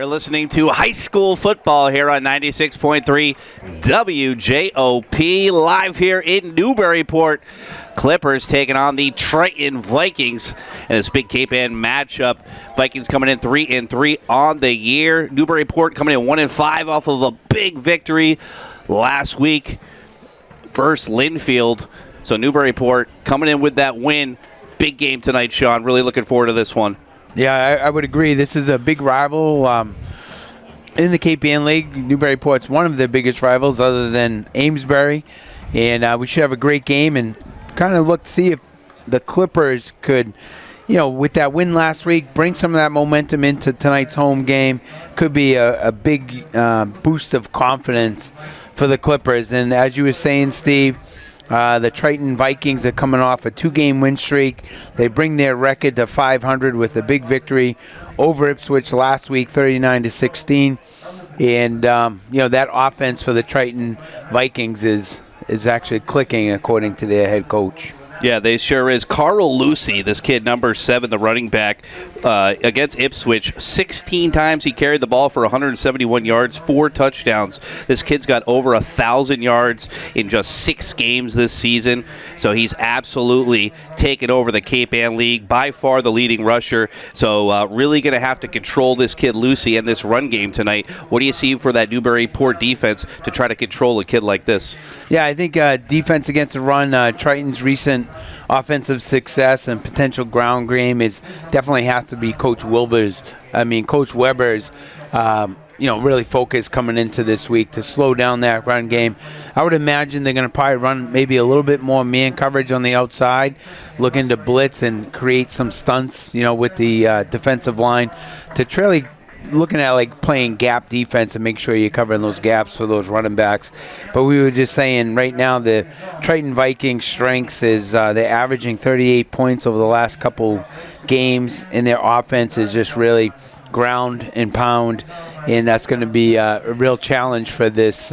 listening to high school football here on 96.3 WJOP, live here in Newburyport. Clippers taking on the Triton Vikings in this big Cape Ann matchup. Vikings coming in 3-3 on the year. Newburyport coming in 1-5 off of a big victory last week versus Linfield. So Newburyport coming in with that win. Big game tonight, Sean. Really looking forward to this one. Yeah, I would agree. This is a big rival in the Cape Ann League. Newburyport's one of the biggest rivals other than Amesbury. And we should have a great game and kind of look to see if the Clippers could, with that win last week, bring some of that momentum into tonight's home game. Could be a big boost of confidence for the Clippers. And as you were saying, Steve, the Triton Vikings are coming off a 2-game win streak. They bring their record to 500 with a big victory over Ipswich last week, 39-16. And, that offense for the Triton Vikings is actually clicking according to their head coach. Yeah, they sure is. Carl Lucy, this kid, number 7, the running back, against Ipswich. 16 times he carried the ball for 171 yards, 4 touchdowns. This kid's got over 1,000 yards in just 6 games this season. So he's absolutely taken over the Cape Ann League, by far the leading rusher. So really going to have to control this kid Lucy and this run game tonight. What do you see for that Newburyport defense to try to control a kid like this? Yeah, I think defense against the run, Triton's recent offensive success and potential ground game is definitely have to be Coach Weber's, really focus coming into this week to slow down that run game. I would imagine they're going to probably run maybe a little bit more man coverage on the outside, looking to blitz and create some stunts, with the defensive line to really looking at playing gap defense and make sure you're covering those gaps for those running backs. But we were just saying right now the Triton Vikings strengths is they're averaging 38 points over the last couple games, and their offense is just really ground and pound, and that's going to be a real challenge for this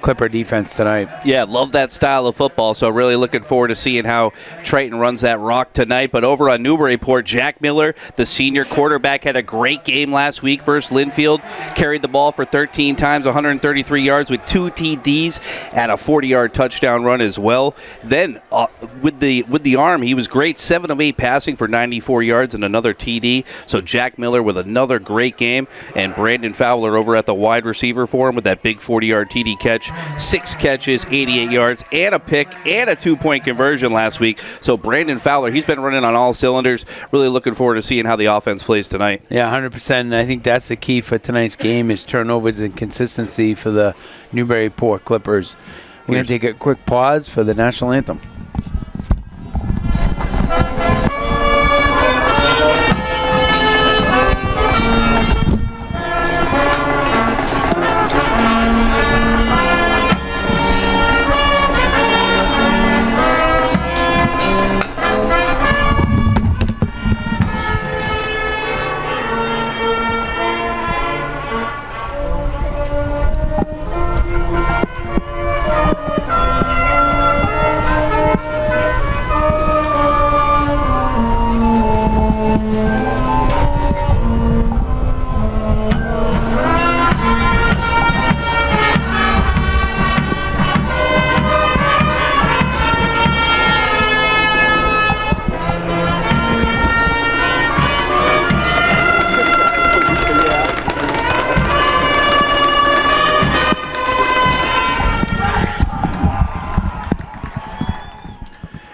Clipper defense tonight. Yeah, love that style of football, so really looking forward to seeing how Triton runs that rock tonight. But over on Newburyport, Jack Miller, the senior quarterback, had a great game last week versus Linfield. Carried the ball for 13 times, 133 yards with 2 TDs and a 40-yard touchdown run as well. Then with the arm, he was great, 7 of 8 passing for 94 yards and another TD. So Jack Miller with another great game, and Brandon Fowler over at the wide receiver for him with that big 40-yard TD catch. 6 catches, 88 yards, and a pick, and a 2-point conversion last week. So Brandon Fowler, he's been running on all cylinders. Really looking forward to seeing how the offense plays tonight. Yeah, 100%. And I think that's the key for tonight's game is turnovers and consistency for the Newburyport Clippers. We're going to take a quick pause for the national anthem.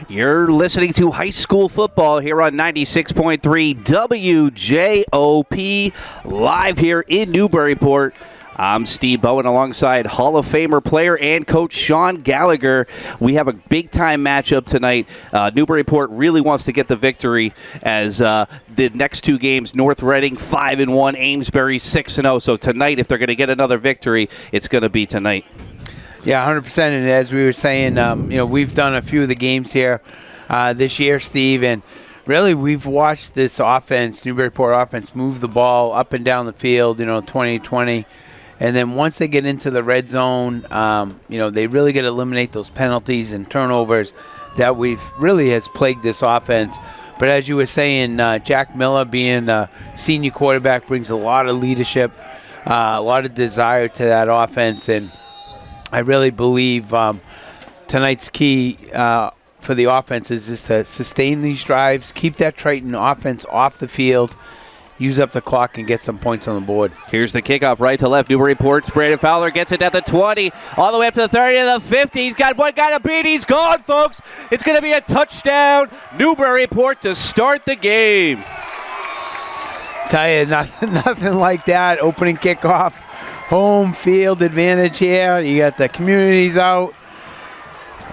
You're listening to high school football here on 96.3 WJOP, live here in Newburyport. I'm Steve Bowen alongside Hall of Famer player and coach Sean Gallagher. We have a big-time matchup tonight. Newburyport really wants to get the victory as the next 2 games, North Reading 5-1, Amesbury 6-0. So tonight, if they're going to get another victory, it's going to be tonight. Yeah, 100%. And as we were saying, we've done a few of the games here this year, Steve, and really we've watched this offense, Newburyport offense, move the ball up and down the field, 2020. And then once they get into the red zone, they really got to eliminate those penalties and turnovers that has plagued this offense. But as you were saying, Jack Miller being a senior quarterback brings a lot of leadership a lot of desire to that offense, and I really believe tonight's key for the offense is just to sustain these drives, keep that Triton offense off the field, use up the clock, and get some points on the board. Here's the kickoff right to left. Newburyport's Brandon Fowler gets it at the 20, all the way up to the 30 to the 50. He's got one guy to beat. He's gone, folks. It's going to be a touchdown, Newburyport, to start the game. Tell you, nothing like that. Opening kickoff, home field advantage here. You got the communities out.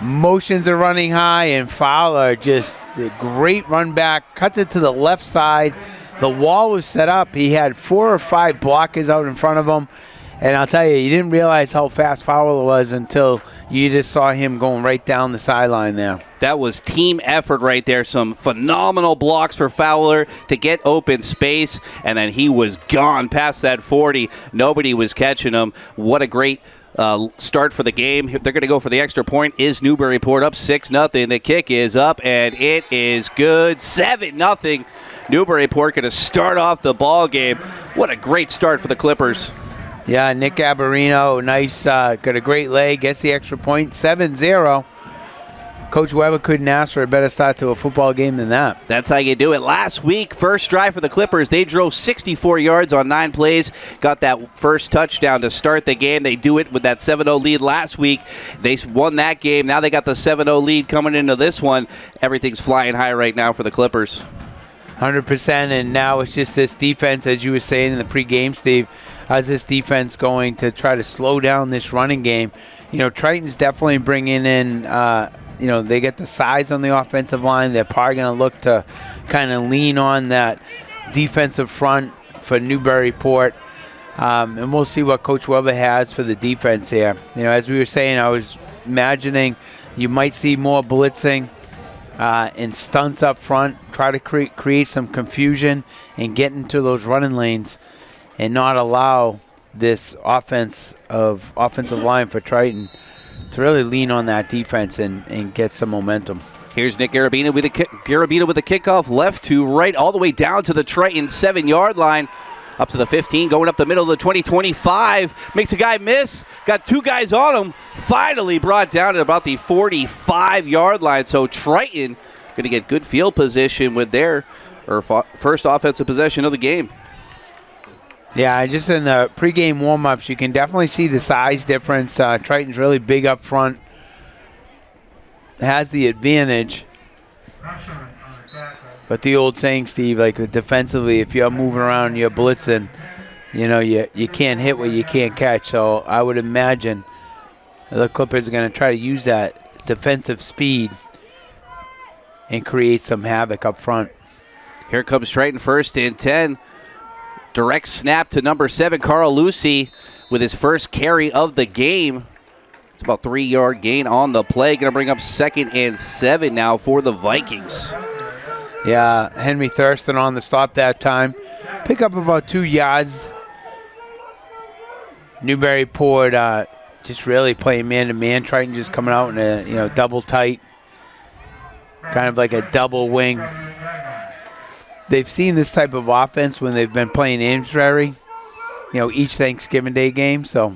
Motions are running high, and Fowler just a great run back, cuts it to the left side. The wall was set up. He had 4 or 5 blockers out in front of him. And I'll tell you, you didn't realize how fast Fowler was until you just saw him going right down the sideline there. That was team effort right there. Some phenomenal blocks for Fowler to get open space, and then he was gone past that 40. Nobody was catching him. What a great start for the game. They're going to go for the extra point. Is Newburyport up 6-0? The kick is up, and it is good. 7-0. Newburyport going to start off the ball game. What a great start for the Clippers. Yeah, Nick Abarino, nice, got a great leg, gets the extra point, 7-0. Coach Weber couldn't ask for a better start to a football game than that. That's how you do it. Last week, first drive for the Clippers, they drove 64 yards on 9 plays, got that first touchdown to start the game. They do it with that 7-0 lead last week. They won that game. Now they got the 7-0 lead coming into this one. Everything's flying high right now for the Clippers. 100%, and now it's just this defense, as you were saying in the pregame, Steve. How's this defense going to try to slow down this running game? You know, Triton's definitely bringing in, they get the size on the offensive line. They're probably going to look to kind of lean on that defensive front for Newburyport. And we'll see what Coach Weber has for the defense here. You know, as we were saying, I was imagining you might see more blitzing and stunts up front, try to create some confusion and get into those running lanes and not allow this offensive line for Triton to really lean on that defense and get some momentum. Here's Nick Garabino with a kickoff left to right all the way down to the Triton 7-yard line. Up to the 15, going up the middle of the 20-25. Makes a guy miss. Got 2 guys on him. Finally brought down at about the 45-yard line. So Triton going to get good field position with their first offensive possession of the game. Yeah, just in the pregame warm-ups, you can definitely see the size difference. Triton's really big up front. Has the advantage. But the old saying, Steve, like defensively, if you're moving around, you're blitzing, you can't hit what you can't catch. So I would imagine the Clippers are going to try to use that defensive speed and create some havoc up front. Here comes Triton, 1st and 10. Direct snap to number 7, Carl Lucy, with his first carry of the game. It's about 3-yard gain on the play. Going to bring up 2nd and 7 now for the Vikings. Yeah, Henry Thurston on the stop that time. Pick up about 2 yards. Newburyport just really playing man-to-man. Triton just coming out in a double tight, kind of like a double wing. They've seen this type of offense when they've been playing Amesbury, each Thanksgiving Day game. So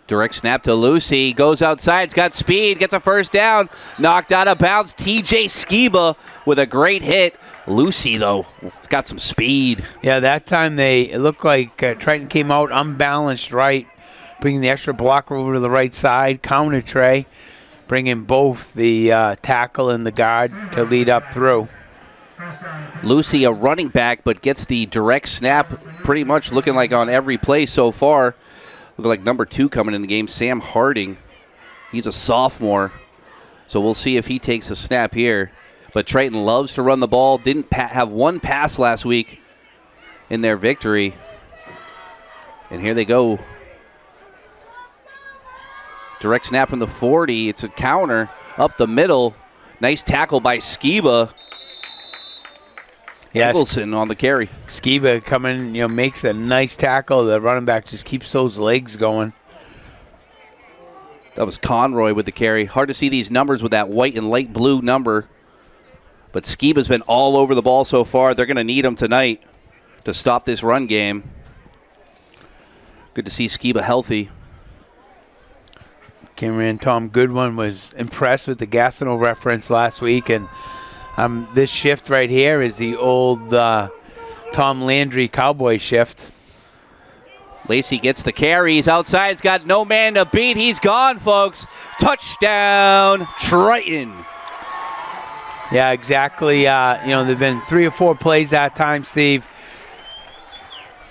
direct snap to Lucy. Goes outside. It's got speed. Gets a first down. Knocked out of bounds. TJ Skiba with a great hit. Lucy, though, got some speed. Yeah, that time it looked like Triton came out unbalanced right, bringing the extra blocker over to the right side. Counter tray, bringing both the tackle and the guard to lead up through. Lucy, a running back, but gets the direct snap pretty much looking like on every play so far. Looking like number 2 coming in the game, Sam Harding. He's a sophomore, so we'll see if he takes a snap here. But Triton loves to run the ball. Didn't have one pass last week in their victory. And here they go. Direct snap from the 40. It's a counter up the middle. Nice tackle by Skiba. Yes. Eggleston on the carry. Skiba coming, makes a nice tackle. The running back just keeps those legs going. That was Conroy with the carry. Hard to see these numbers with that white and light blue number. But Skiba's been all over the ball so far. They're going to need him tonight to stop this run game. Good to see Skiba healthy. Cameraman Tom Goodwin was impressed with the Gastineau reference last week, and this shift right here is the old Tom Landry Cowboy shift. Lacey gets the carry. He's outside. He's got no man to beat. He's gone, folks. Touchdown, Triton. Yeah, exactly. There've been 3 or 4 plays that time, Steve.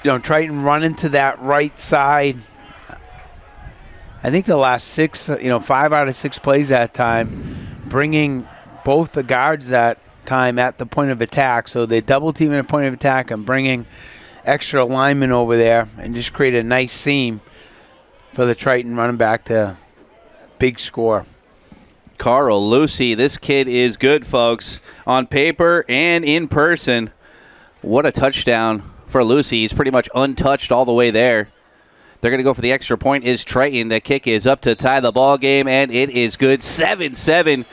Triton running to that right side. I think the last 6, 5 out of 6 plays that time, bringing both the guards that time at the point of attack. So they double teaming at point of attack and bringing extra linemen over there and just create a nice seam for the Triton running back to big score. Carl Lucy, this kid is good, folks, on paper and in person. What a touchdown for Lucy. He's pretty much untouched all the way there. They're going to go for the extra point. Is Triton. The kick is up to tie the ball game, and it is good. 7-7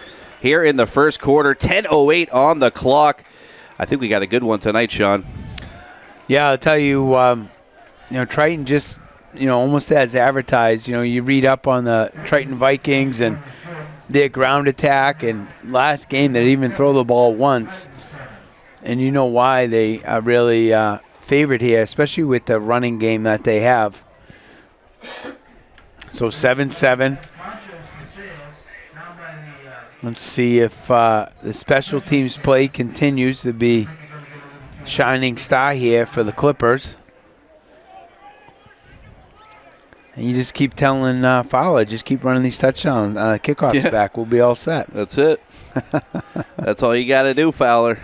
here in the first quarter. 10:08 on the clock. I think we got a good one tonight, Sean. Yeah, I'll tell you, Triton just, almost as advertised. You read up on the Triton Vikings and their ground attack, and last game they didn't even throw the ball once. And you know why they are really favored here, especially with the running game that they have. So 7-7. Let's see if the special teams play continues to be shining star here for the Clippers. And you just keep telling Fowler, just keep running these touchdown kickoffs back. We'll be all set. That's it. That's all you got to do, Fowler.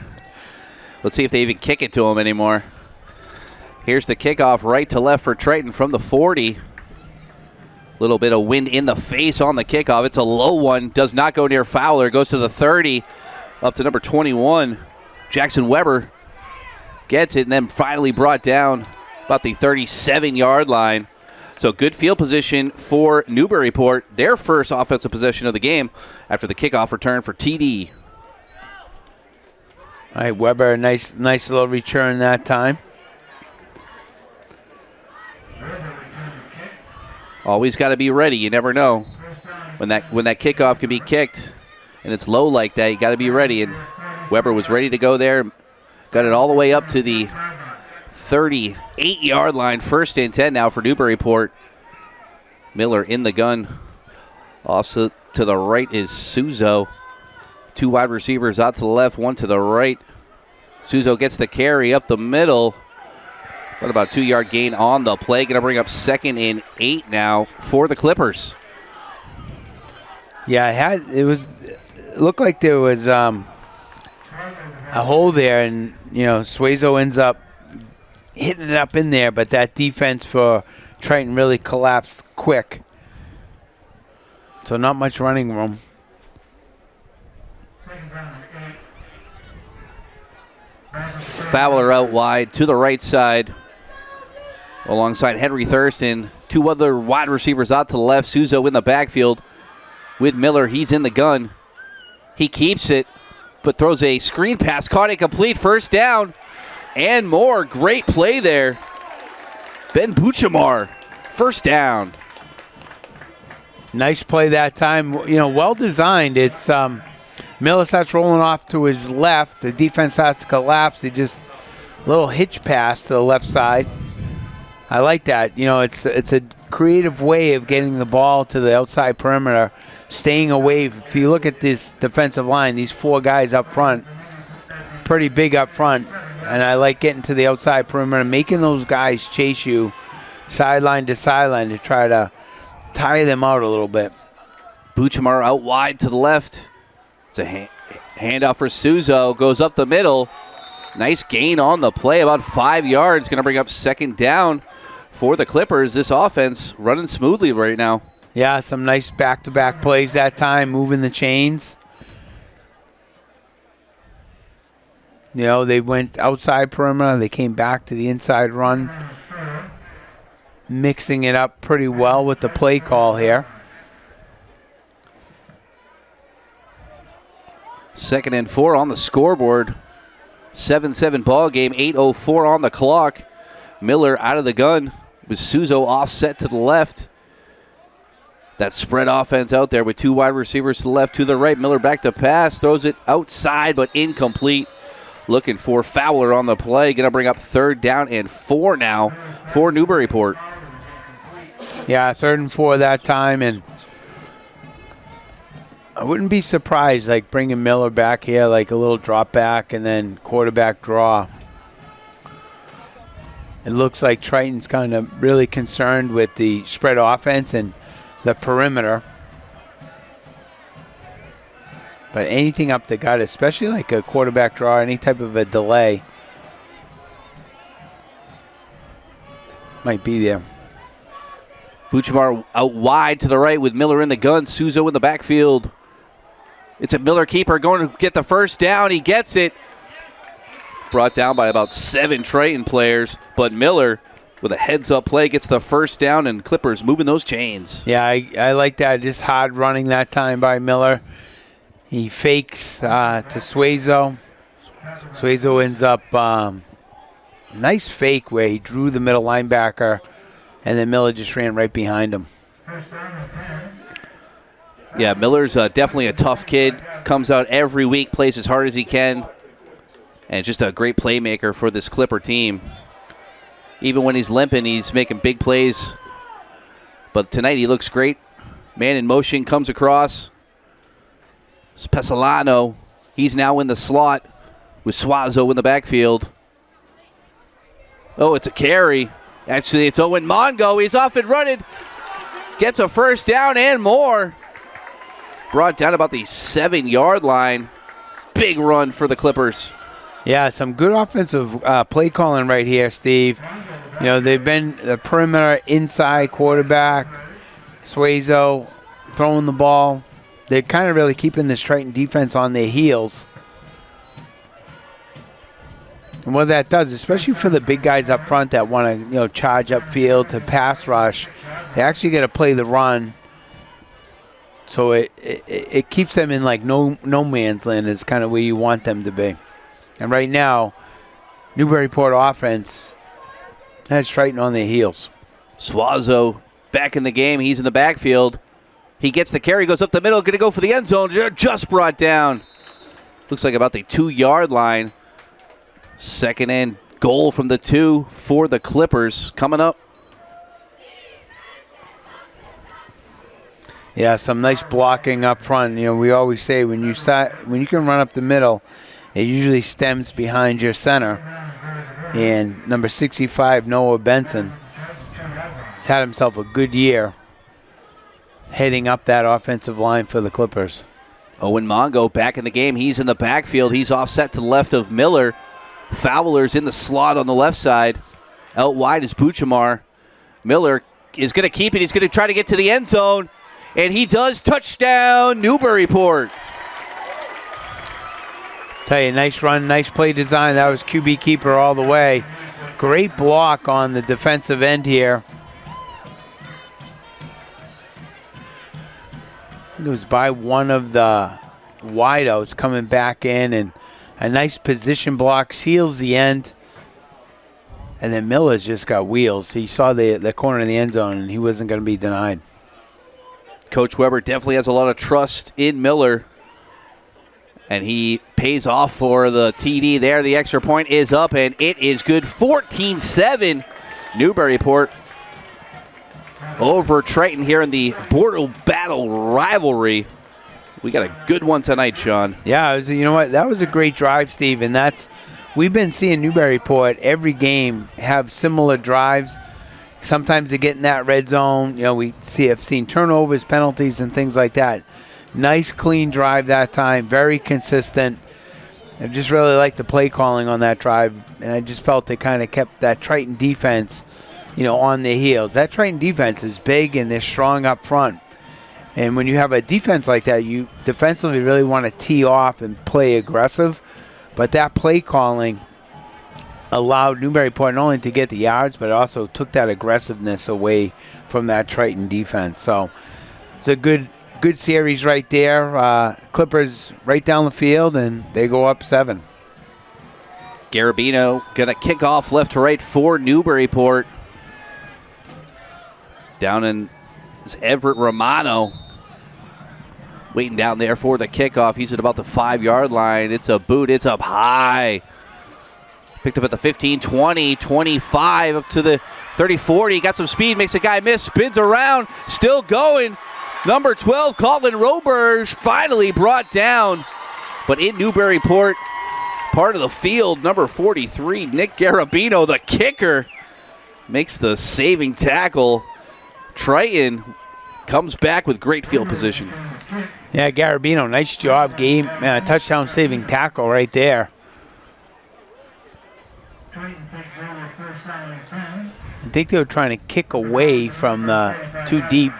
Let's see if they even kick it to him anymore. Here's the kickoff right to left for Triton from the 40. Little bit of wind in the face on the kickoff. It's a low one. Does not go near Fowler. Goes to the 30. Up to number 21. Jackson Weber gets it and then finally brought down about the 37-yard line. So good field position for Newburyport. Their first offensive possession of the game after the kickoff return for TD. All right, Weber, nice little return that time. Always got to be ready. You never know when that kickoff can be kicked and it's low like that. You got to be ready. And Weber was ready to go there. Got it all the way up to the 38-yard line. 1st and 10 now for Newburyport. Miller in the gun. Also to the right is Suzo. 2 wide receivers out to the left, 1 to the right. Suzo gets the carry up the middle. What about a 2-yard gain on the play? Going to bring up 2nd and 8 now for the Clippers. Yeah, it looked like there was a hole there, and Suezo ends up hitting it up in there, but that defense for Triton really collapsed quick. So not much running room. Fowler out wide to the right side. Alongside Henry Thurston. 2 other wide receivers out to the left. Suzo in the backfield with Miller. He's in the gun. He keeps it, but throws a screen pass. Caught it complete. 1st down and more. Great play there. Ben Buchamar. 1st down. Nice play that time. Well designed. It's Miller starts rolling off to his left. The defense has to collapse. He just a little hitch pass to the left side. I like that. It's a creative way of getting the ball to the outside perimeter, staying away. If you look at this defensive line, these 4 guys up front, pretty big up front, and I like getting to the outside perimeter, making those guys chase you sideline to sideline to try to tire them out a little bit. Buchamar out wide to the left. It's a handoff for Suzo. Goes up the middle. Nice gain on the play, about 5 yards. Going to bring up 2nd down for the Clippers. This offense running smoothly right now. Yeah, some nice back-to-back plays that time, moving the chains. They went outside perimeter. They came back to the inside run, mixing it up pretty well with the play call here. 2nd and 4 on the scoreboard. 7-7 ball game. 8:04 on the clock. Miller out of the gun. With Suzo offset to the left. That spread offense out there with 2 wide receivers to the left, to the right. Miller back to pass, throws it outside, but incomplete. Looking for Fowler on the play. Going to bring up 3rd down and 4 now for Newburyport. Yeah, 3rd and 4 that time, and I wouldn't be surprised, like bringing Miller back here, like a little drop back and then quarterback draw. It looks like Triton's kind of really concerned with the spread offense and the perimeter. But anything up the gut, especially like a quarterback draw, any type of a delay, might be there. Buchamar out wide to the right with Miller in the gun. Suzo in the backfield. It's a Miller keeper going to get the 1st down. He gets it. Brought down by about 7 Triton players. But Miller, with a heads-up play, gets the 1st down, and Clippers moving those chains. Yeah, I like that. Just hard running that time by Miller. He fakes to Suezo. Suezo ends up nice fake where he drew the middle linebacker, and then Miller just ran right behind him. Yeah, Miller's definitely a tough kid. Comes out every week, plays as hard as he can, and just a great playmaker for this Clipper team. Even when he's limping, he's making big plays. But tonight he looks great. Man in motion comes across. Spesolano, he's now in the slot with Suazo in the backfield. Oh, it's a carry. Actually, it's Owen Mongo. He's off and running. Gets a 1st down and more. Brought down about the 7-yard line. Big run for the Clippers. Yeah, some good offensive play calling right here, Steve. You know, they've been the perimeter inside quarterback, Suezo throwing the ball. They're kind of really keeping this Triton defense on their heels. And what that does, especially for the big guys up front that want to, charge upfield to pass rush, they actually got to play the run. So it keeps them in like no man's land is kind of where you want them to be. And right now, Newburyport offense has Triton on their heels. Suazo back in the game. He's in the backfield. He gets the carry, goes up the middle, going to go for the end zone. Just brought down. Looks like about the 2-yard line. 2nd and goal from the 2 for the Clippers coming up. Yeah, some nice blocking up front. We always say when you can run up the middle, it usually stems behind your center. And number 65, Noah Benson, has had himself a good year heading up that offensive line for the Clippers. Owen Mongo back in the game. He's in the backfield. He's offset to the left of Miller. Fowler's in the slot on the left side. Out wide is Buchamar. Miller is going to keep it. He's going to try to get to the end zone. And he does. Touchdown, Newburyport. Tell you, nice run, nice play design. That was QB keeper all the way. Great block on the defensive end here. It was by one of the wideouts coming back in, and a nice position block seals the end. And then Miller's just got wheels. He saw the corner of the end zone, and he wasn't going to be denied. Coach Weber definitely has a lot of trust in Miller, and he pays off for the TD there. The extra point is up, and it is good. 14-7, Newburyport over Triton here in the Border Battle rivalry. We got a good one tonight, Sean. Yeah, you know what? That was a great drive, Steve, and we've been seeing Newburyport every game have similar drives. Sometimes they get in that red zone. We have seen turnovers, penalties, and things like that. Nice, clean drive that time. Very consistent. I just really liked the play calling on that drive, and I just felt they kind of kept that Triton defense, on their heels. That Triton defense is big, and they're strong up front. And when you have a defense like that, you defensively really want to tee off and play aggressive. But that play calling allowed Newburyport not only to get the yards, but also took that aggressiveness away from that Triton defense. So it's a good series right there. Clippers right down the field, and they go up 7. Garabino going to kick off left to right for Newburyport. Down in is Everett Romano. Waiting down there for the kickoff. He's at about the 5-yard line. It's a boot. It's up high. Picked up at the 15, 20, 25, up to the 30, 40. Got some speed, makes a guy miss, spins around, still going. Number 12, Colin Rothberg, finally brought down. But in Newburyport, part of the field, number 43, Nick Garabino, the kicker, makes the saving tackle. Triton comes back with great field position. Yeah, Garabino, nice job. Touchdown saving tackle right there. I think they were trying to kick away from the too deep.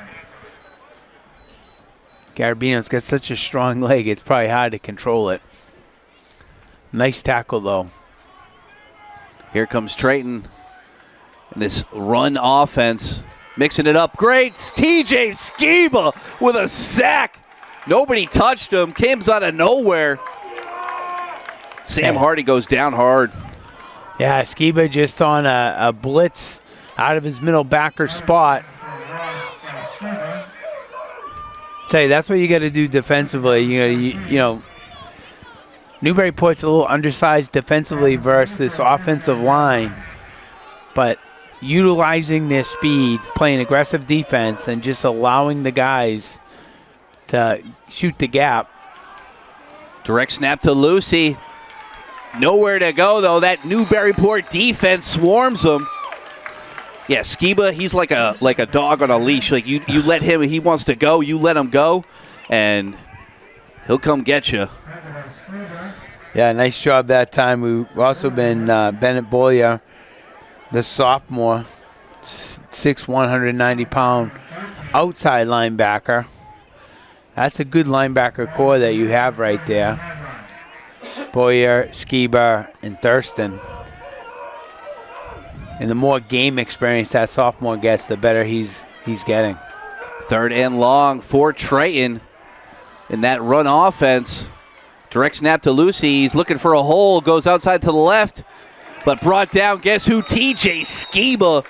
Garabino's got such a strong leg, it's probably hard to control it. Nice tackle, though. Here comes Triton. And this run offense, mixing it up. Great, TJ Skiba with a sack. Nobody touched him, comes out of nowhere. Sam Hardy goes down hard. Yeah, Skiba just on a blitz out of his middle backer spot. Tell you, that's what you got to do defensively. You know, Newburyport's a little undersized defensively versus this offensive line, but utilizing their speed, playing aggressive defense, and just allowing the guys to shoot the gap. Direct snap to Lucy. Nowhere to go, though. That Newburyport defense swarms them. Yeah, Skiba, he's like a dog on a leash. Like you let him, he wants to go, you let him go, and he'll come get you. Yeah, nice job that time. We've also been Bennett Boyer, the sophomore, 6'1", 190-pound outside linebacker. That's a good linebacker core that you have right there. Boyer, Skiba, and Thurston. And the more game experience that sophomore gets, the better he's getting. 3rd and long for Triton in that run offense. Direct snap to Lucy. He's looking for a hole. Goes outside to the left. But brought down, guess who? TJ Skiba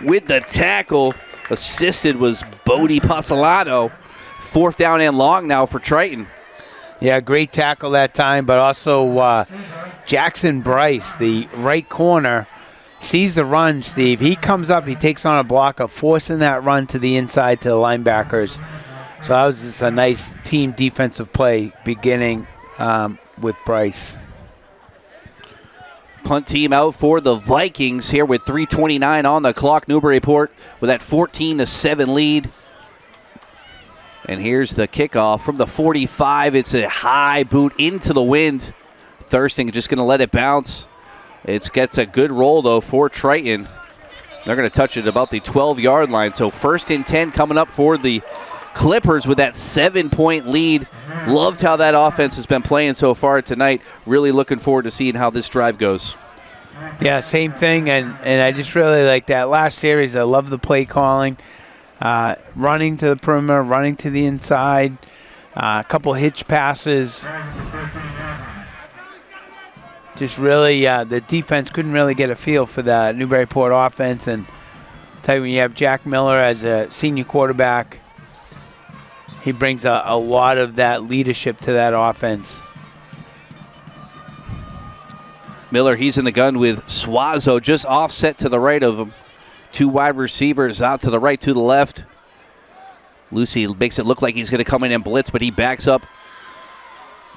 with the tackle. Assisted was Bodie Pasolano. 4th down and long now for Triton. Yeah, great tackle that time. But also Jackson Bryce, the right corner, sees the run, Steve. He comes up, he takes on a block of forcing that run to the inside to the linebackers. So that was just a nice team defensive play beginning with Bryce. Punt team out for the Vikings here with 3:29 on the clock. Newburyport with that 14-7 lead. And here's the kickoff from the 45. It's a high boot into the wind. Thurston just going to let it bounce. It gets a good roll, though, for Triton. They're going to touch it about the 12-yard line. So 1st and 10 coming up for the Clippers with that 7-point lead. Loved how that offense has been playing so far tonight. Really looking forward to seeing how this drive goes. Yeah, same thing, and I just really like that last series. I love the play calling. Running to the perimeter, running to the inside, a couple hitch passes. Just really, the defense couldn't really get a feel for the Newburyport offense. And I'll tell you, when you have Jack Miller as a senior quarterback, he brings a lot of that leadership to that offense. Miller, he's in the gun with Suazo, just offset to the right of him. 2 wide receivers out to the right, to the left. Lucy makes it look like he's going to come in and blitz, but he backs up.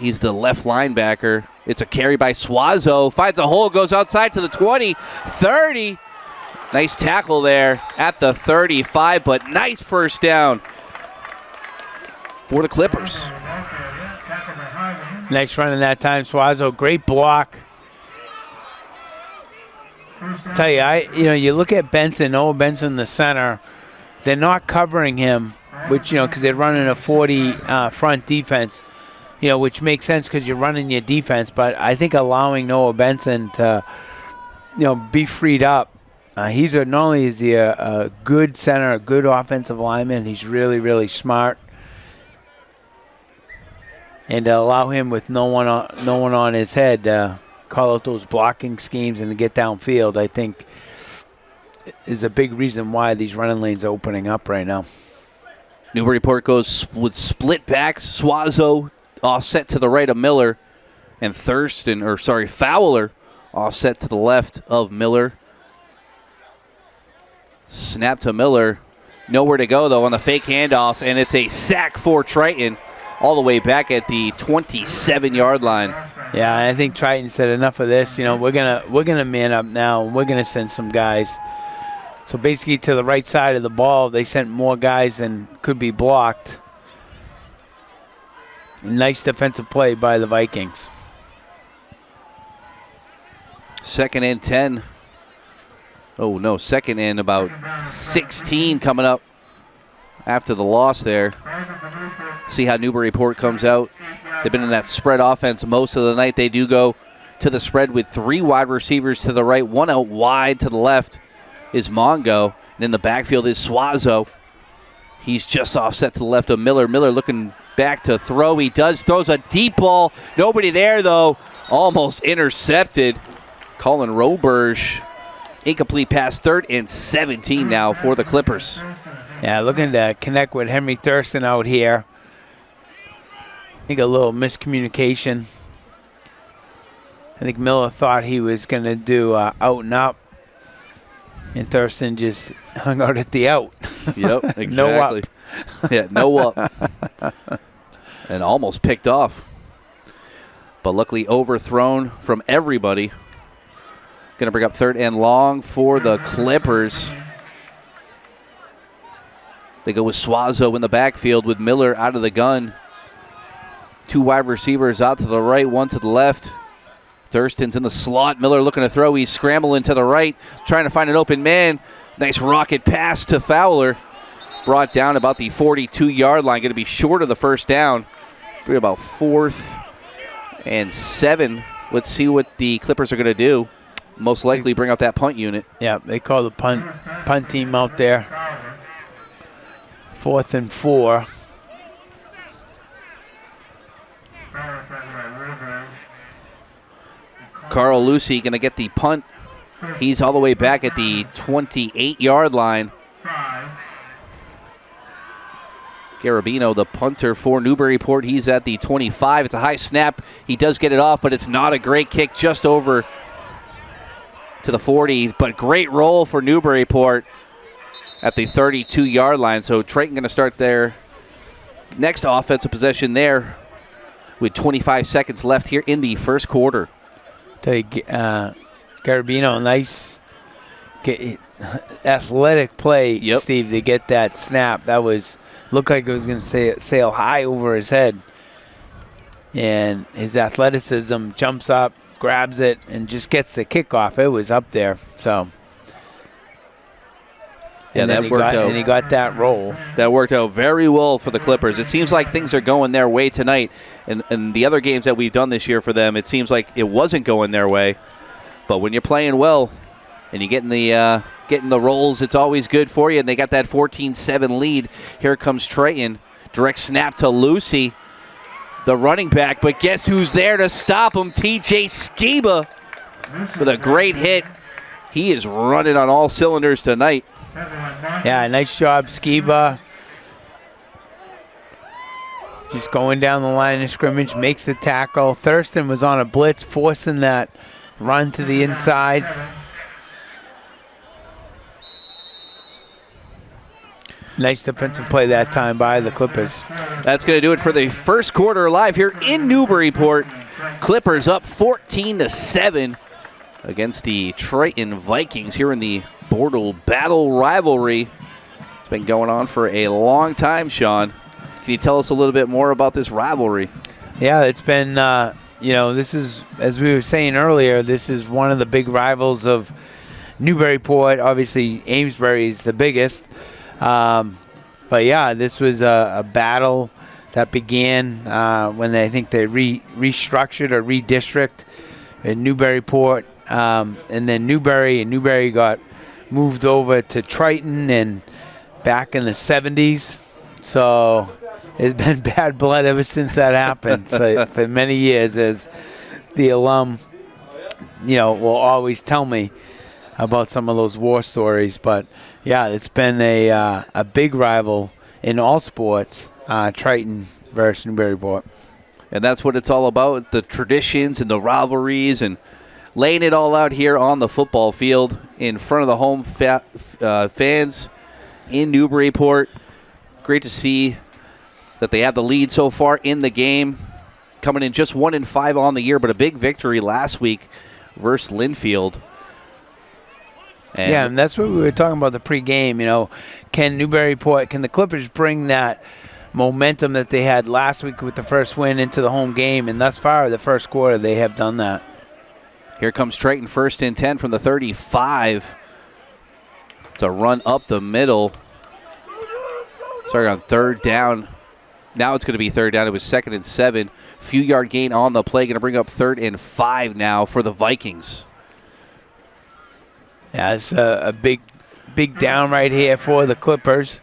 He's the left linebacker. It's a carry by Suazo. Finds a hole, goes outside to the 20, 30. Nice tackle there at the 35, but nice 1st down for the Clippers. Nice run in that time, Suazo. Great block. Tell you, you look at Benson, Noah Benson, the center. They're not covering him, which, because they're running a 40 front defense, which makes sense because you're running your defense. But I think allowing Noah Benson to, be freed up. Not only is he a good center, a good offensive lineman, he's really, really smart. And to allow him with no one on his head, call out those blocking schemes and to get downfield, I think is a big reason why these running lanes are opening up right now. Newburyport goes with split backs. Suazo offset to the right of Miller, and Fowler offset to the left of Miller. Snap to Miller. Nowhere to go, though, on the fake handoff, and it's a sack for Triton all the way back at the 27-yard line. Yeah, I think Triton said enough of this. You know, we're gonna man up now, and we're gonna send some guys. So basically, to the right side of the ball, they sent more guys than could be blocked. Nice defensive play by the Vikings. 2nd and 10. Oh, no, 2nd and about 16 coming up after the loss there. See how Newburyport comes out. They've been in that spread offense most of the night. They do go to the spread with 3 wide receivers to the right. 1 out wide to the left is Mongo. And in the backfield is Suazo. He's just offset to the left of Miller. Miller looking back to throw. He throws a deep ball. Nobody there, though. Almost intercepted. Colin Rothberg. Incomplete pass. 3rd and 17 now for the Clippers. Yeah, looking to connect with Henry Thurston out here. I think a little miscommunication. I think Miller thought he was going to do out and up, and Thurston just hung out at the out. Yep, exactly. No up. Yeah, no up. And almost picked off. But luckily overthrown from everybody. Going to bring up 3rd and long for the Clippers. They go with Suazo in the backfield with Miller out of the gun. 2 wide receivers out to the right, 1 to the left. Thurston's in the slot. Miller looking to throw. He's scrambling to the right, trying to find an open man. Nice rocket pass to Fowler. Brought down about the 42-yard line. Going to be short of the first down. Be about 4th and 7. Let's see what the Clippers are going to do. Most likely bring out that punt unit. Yeah, they call the punt team out there. 4th and 4. Carl Lucy going to get the punt. He's all the way back at the 28-yard line. Garabino, the punter for Newburyport, he's at the 25. It's a high snap. He does get it off, but it's not a great kick, just over to the 40. But great roll for Newburyport at the 32-yard line. So Triton going to start their next offensive possession there with 25 seconds left here in the first quarter. Garabino, nice athletic play, yep. Steve, to get that snap. That looked like it was going to sail high over his head. And his athleticism jumps up, grabs it, and just gets the kickoff. It was up there. So, yeah, that worked out. And he got that roll. That worked out very well for the Clippers. It seems like things are going their way tonight. And the other games that we've done this year for them, it seems like it wasn't going their way. But when you're playing well and you're getting the rolls, it's always good for you. And they got that 14-7 lead. Here comes Triton. Direct snap to Lucy, the running back. But guess who's there to stop him? TJ Skiba with a great hit. He is running on all cylinders tonight. Yeah, nice job, Skiba. Just going down the line of scrimmage, makes the tackle. Thurston was on a blitz, forcing that run to the inside. Nice defensive play that time by the Clippers. That's going to do it for the first quarter live here in Newburyport. Clippers up 14-7 against the Triton Vikings here in the Bortle Battle rivalry. It's been going on for a long time, Sean. Can you tell us a little bit more about this rivalry? Yeah, it's been, this is, as we were saying earlier, this is one of the big rivals of Newburyport. Obviously, Amesbury is the biggest. But, yeah, this was a battle that began when I think they restructured or redistrict in Newburyport. And then Newbury got moved over to Triton and back in the 70s. So it's been bad blood ever since that happened for many years, as the alum, will always tell me. about some of those war stories. But, yeah, it's been a big rival in all sports, Triton versus Newburyport. And that's what it's all about, the traditions and the rivalries and laying it all out here on the football field in front of the home fans in Newburyport. Great to see that they have the lead so far in the game, coming in just 1-5 on the year, but a big victory last week versus Linfield. And that's what we were talking about the pregame. Can the Clippers bring that momentum that they had last week with the first win into the home game? And thus far, the first quarter, they have done that. Here comes Triton, 1st and 10 from the 35. It's a run up the middle. Sorry, on 3rd down. Now it's going to be 3rd down. It was 2nd and 7. Few yard gain on the play. Going to bring up 3rd and 5 now for the Vikings. Yeah, it's a big down right here for the Clippers.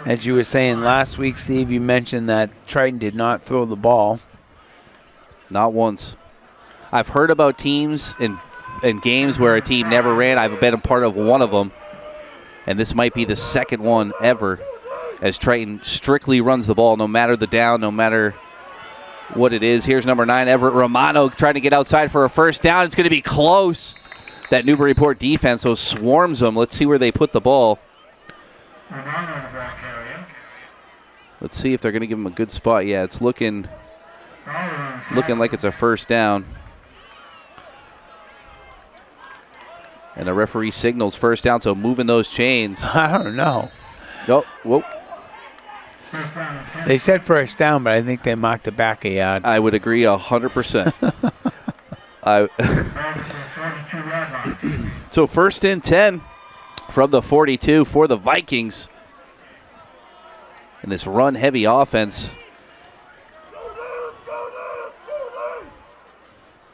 As you were saying last week, Steve, you mentioned that Triton did not throw the ball. Not once. I've heard about teams and games where a team never ran. I've been a part of one of them, and this might be the second one ever, as Triton strictly runs the ball, no matter the down, no matter what it is. Here's number 9, Everett Romano, trying to get outside for a 1st down. It's going to be close. That Newburyport defense, so swarms them. Let's see where they put the ball. Let's see if they're going to give him a good spot. Yeah, it's looking like it's a 1st down. And the referee signals 1st down, so moving those chains. I don't know. Oh, whoa. They said 1st down, but I think they marked it back a yard. I would agree 100%. So 1st and 10 from the 42 for the Vikings. And this run-heavy offense.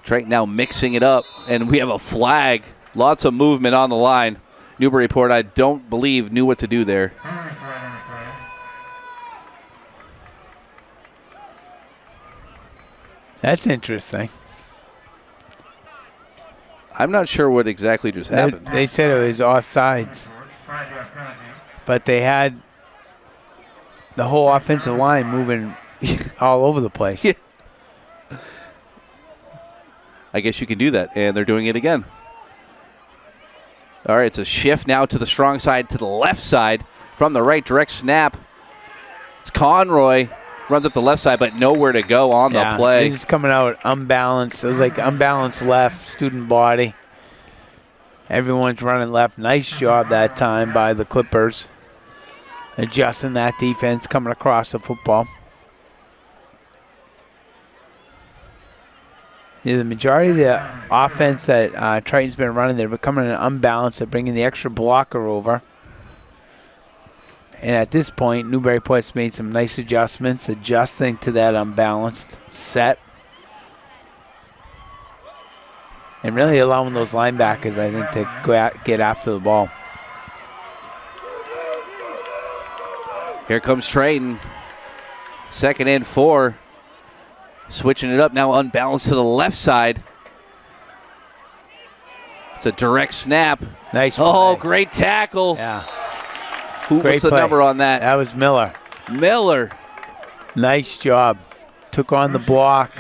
Triton now mixing it up, and we have a flag. Lots of movement on the line. Newburyport, I don't believe, knew what to do there. That's interesting. I'm not sure what exactly just happened. They said it was offsides. But they had the whole offensive line moving all over the place. Yeah. I guess you can do that, and they're doing it again. All right, it's a shift now to the strong side, to the left side. From the right, direct snap. It's Conroy. Runs up the left side, but nowhere to go on the play. He's just coming out unbalanced. It was like unbalanced left, student body. Everyone's running left. Nice job that time by the Clippers. Adjusting that defense, coming across the football. Yeah, the majority of the offense that Triton's been running, they're becoming unbalanced. They're bringing the extra blocker over. And at this point, Newburyport's made some nice adjustments, adjusting to that unbalanced set. And really allowing those linebackers, I think, to get after the ball. Here comes Triton. 2nd and 4. Switching it up now, unbalanced to the left side. It's a direct snap. Nice Oh, play. great tackle. Yeah. What's the number on that? That was Miller. Miller. Nice job. Took on the block.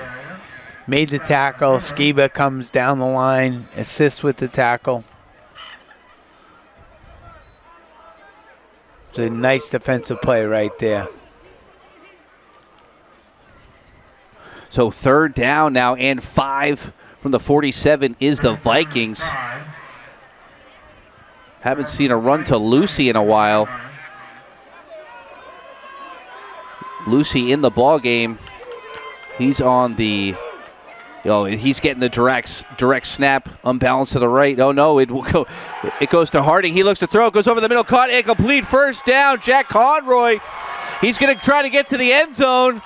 Made the tackle. Skiba comes down the line. Assists with the tackle. It's a nice defensive play right there. So 3rd down now and 5 from the 47 is the Vikings. Haven't seen a run to Lucy in a while. Lucy in the ball game. He's on the. He's getting the direct snap, unbalanced to the right. Oh no! It goes to Harding. He looks to throw. It goes over the middle. Caught. Incomplete. 1st down. Jack Conroy. He's going to try to get to the end zone.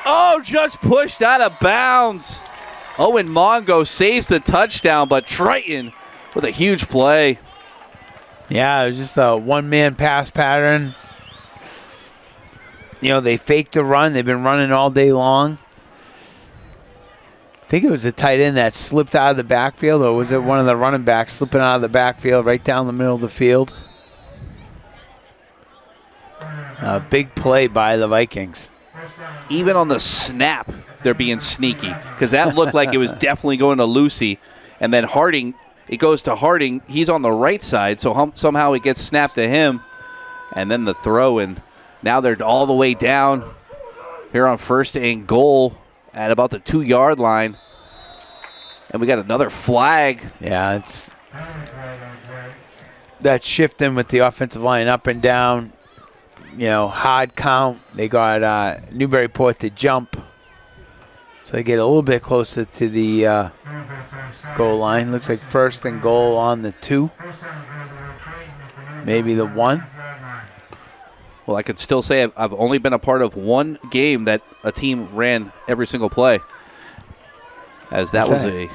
Oh, just pushed out of bounds. Owen Mongo saves the touchdown, but Triton with a huge play. Yeah, it was just a one-man pass pattern. They faked the run. They've been running all day long. I think it was the tight end that slipped out of the backfield, or was it one of the running backs slipping out of the backfield right down the middle of the field? A big play by the Vikings. Even on the snap, they're being sneaky because that looked like it was definitely going to Lucy. And then Harding, it goes to Harding. He's on the right side, so somehow it gets snapped to him. And then the throw, and now they're all the way down here on 1st and goal at about the 2-yard line. And we got another flag. Yeah, that's shifting with the offensive line up and down. You know, hard count. They got Newburyport to jump. So they get a little bit closer to the goal line. Looks like 1st and goal on the 2. Maybe the 1. Well, I could still say I've only been a part of one game that a team ran every single play. As that was a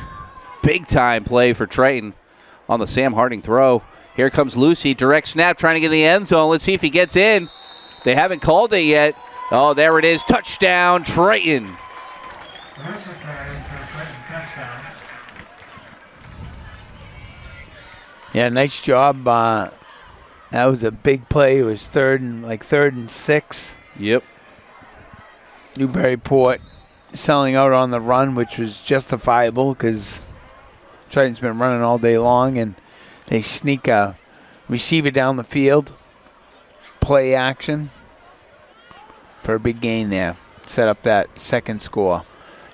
big-time play for Triton on the Sam Harding throw. Here comes Lucy, direct snap, trying to get in the end zone. Let's see if he gets in. They haven't called it yet. Oh, there it is. Touchdown, Triton. Yeah, nice job. That was a big play. It was 3rd and 6. Yep. Newburyport selling out on the run, which was justifiable because Triton's been running all day long, and they sneak a receiver down the field. Play action for a big gain there. Set up that second score.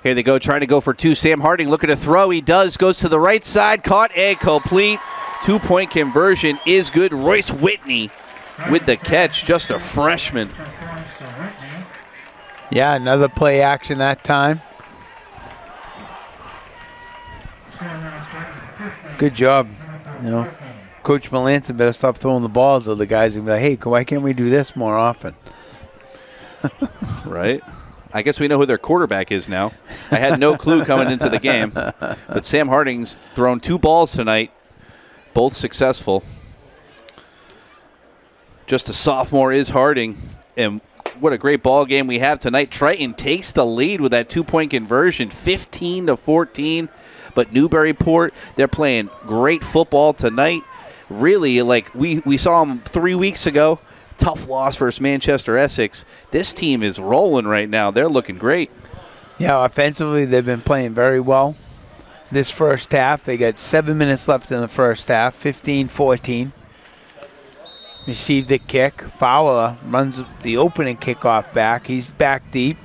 Here they go, trying to go for 2. Sam Harding looking to throw. He does. Goes to the right side. Caught and complete. 2-point conversion is good. Royce Whitney with the catch. Just a freshman. Yeah, another play action that time. Good job. You know, Coach Melanson better stop throwing the balls, or the guys will be like, hey, why can't we do this more often? Right? I guess we know who their quarterback is now. I had no clue coming into the game. But Sam Harding's thrown 2 balls tonight, both successful. Just a sophomore is Harding. And what a great ball game we have tonight. Triton takes the lead with that 2-point conversion, 15-14. But Newburyport, they're playing great football tonight. Really, like we saw them 3 weeks ago. Tough loss versus Manchester Essex. This team is rolling right now. They're looking great. Yeah, offensively, they've been playing very well. This first half, they got 7 minutes left in the first half, 15-14. Received the kick. Fowler runs the opening kickoff back. He's back deep.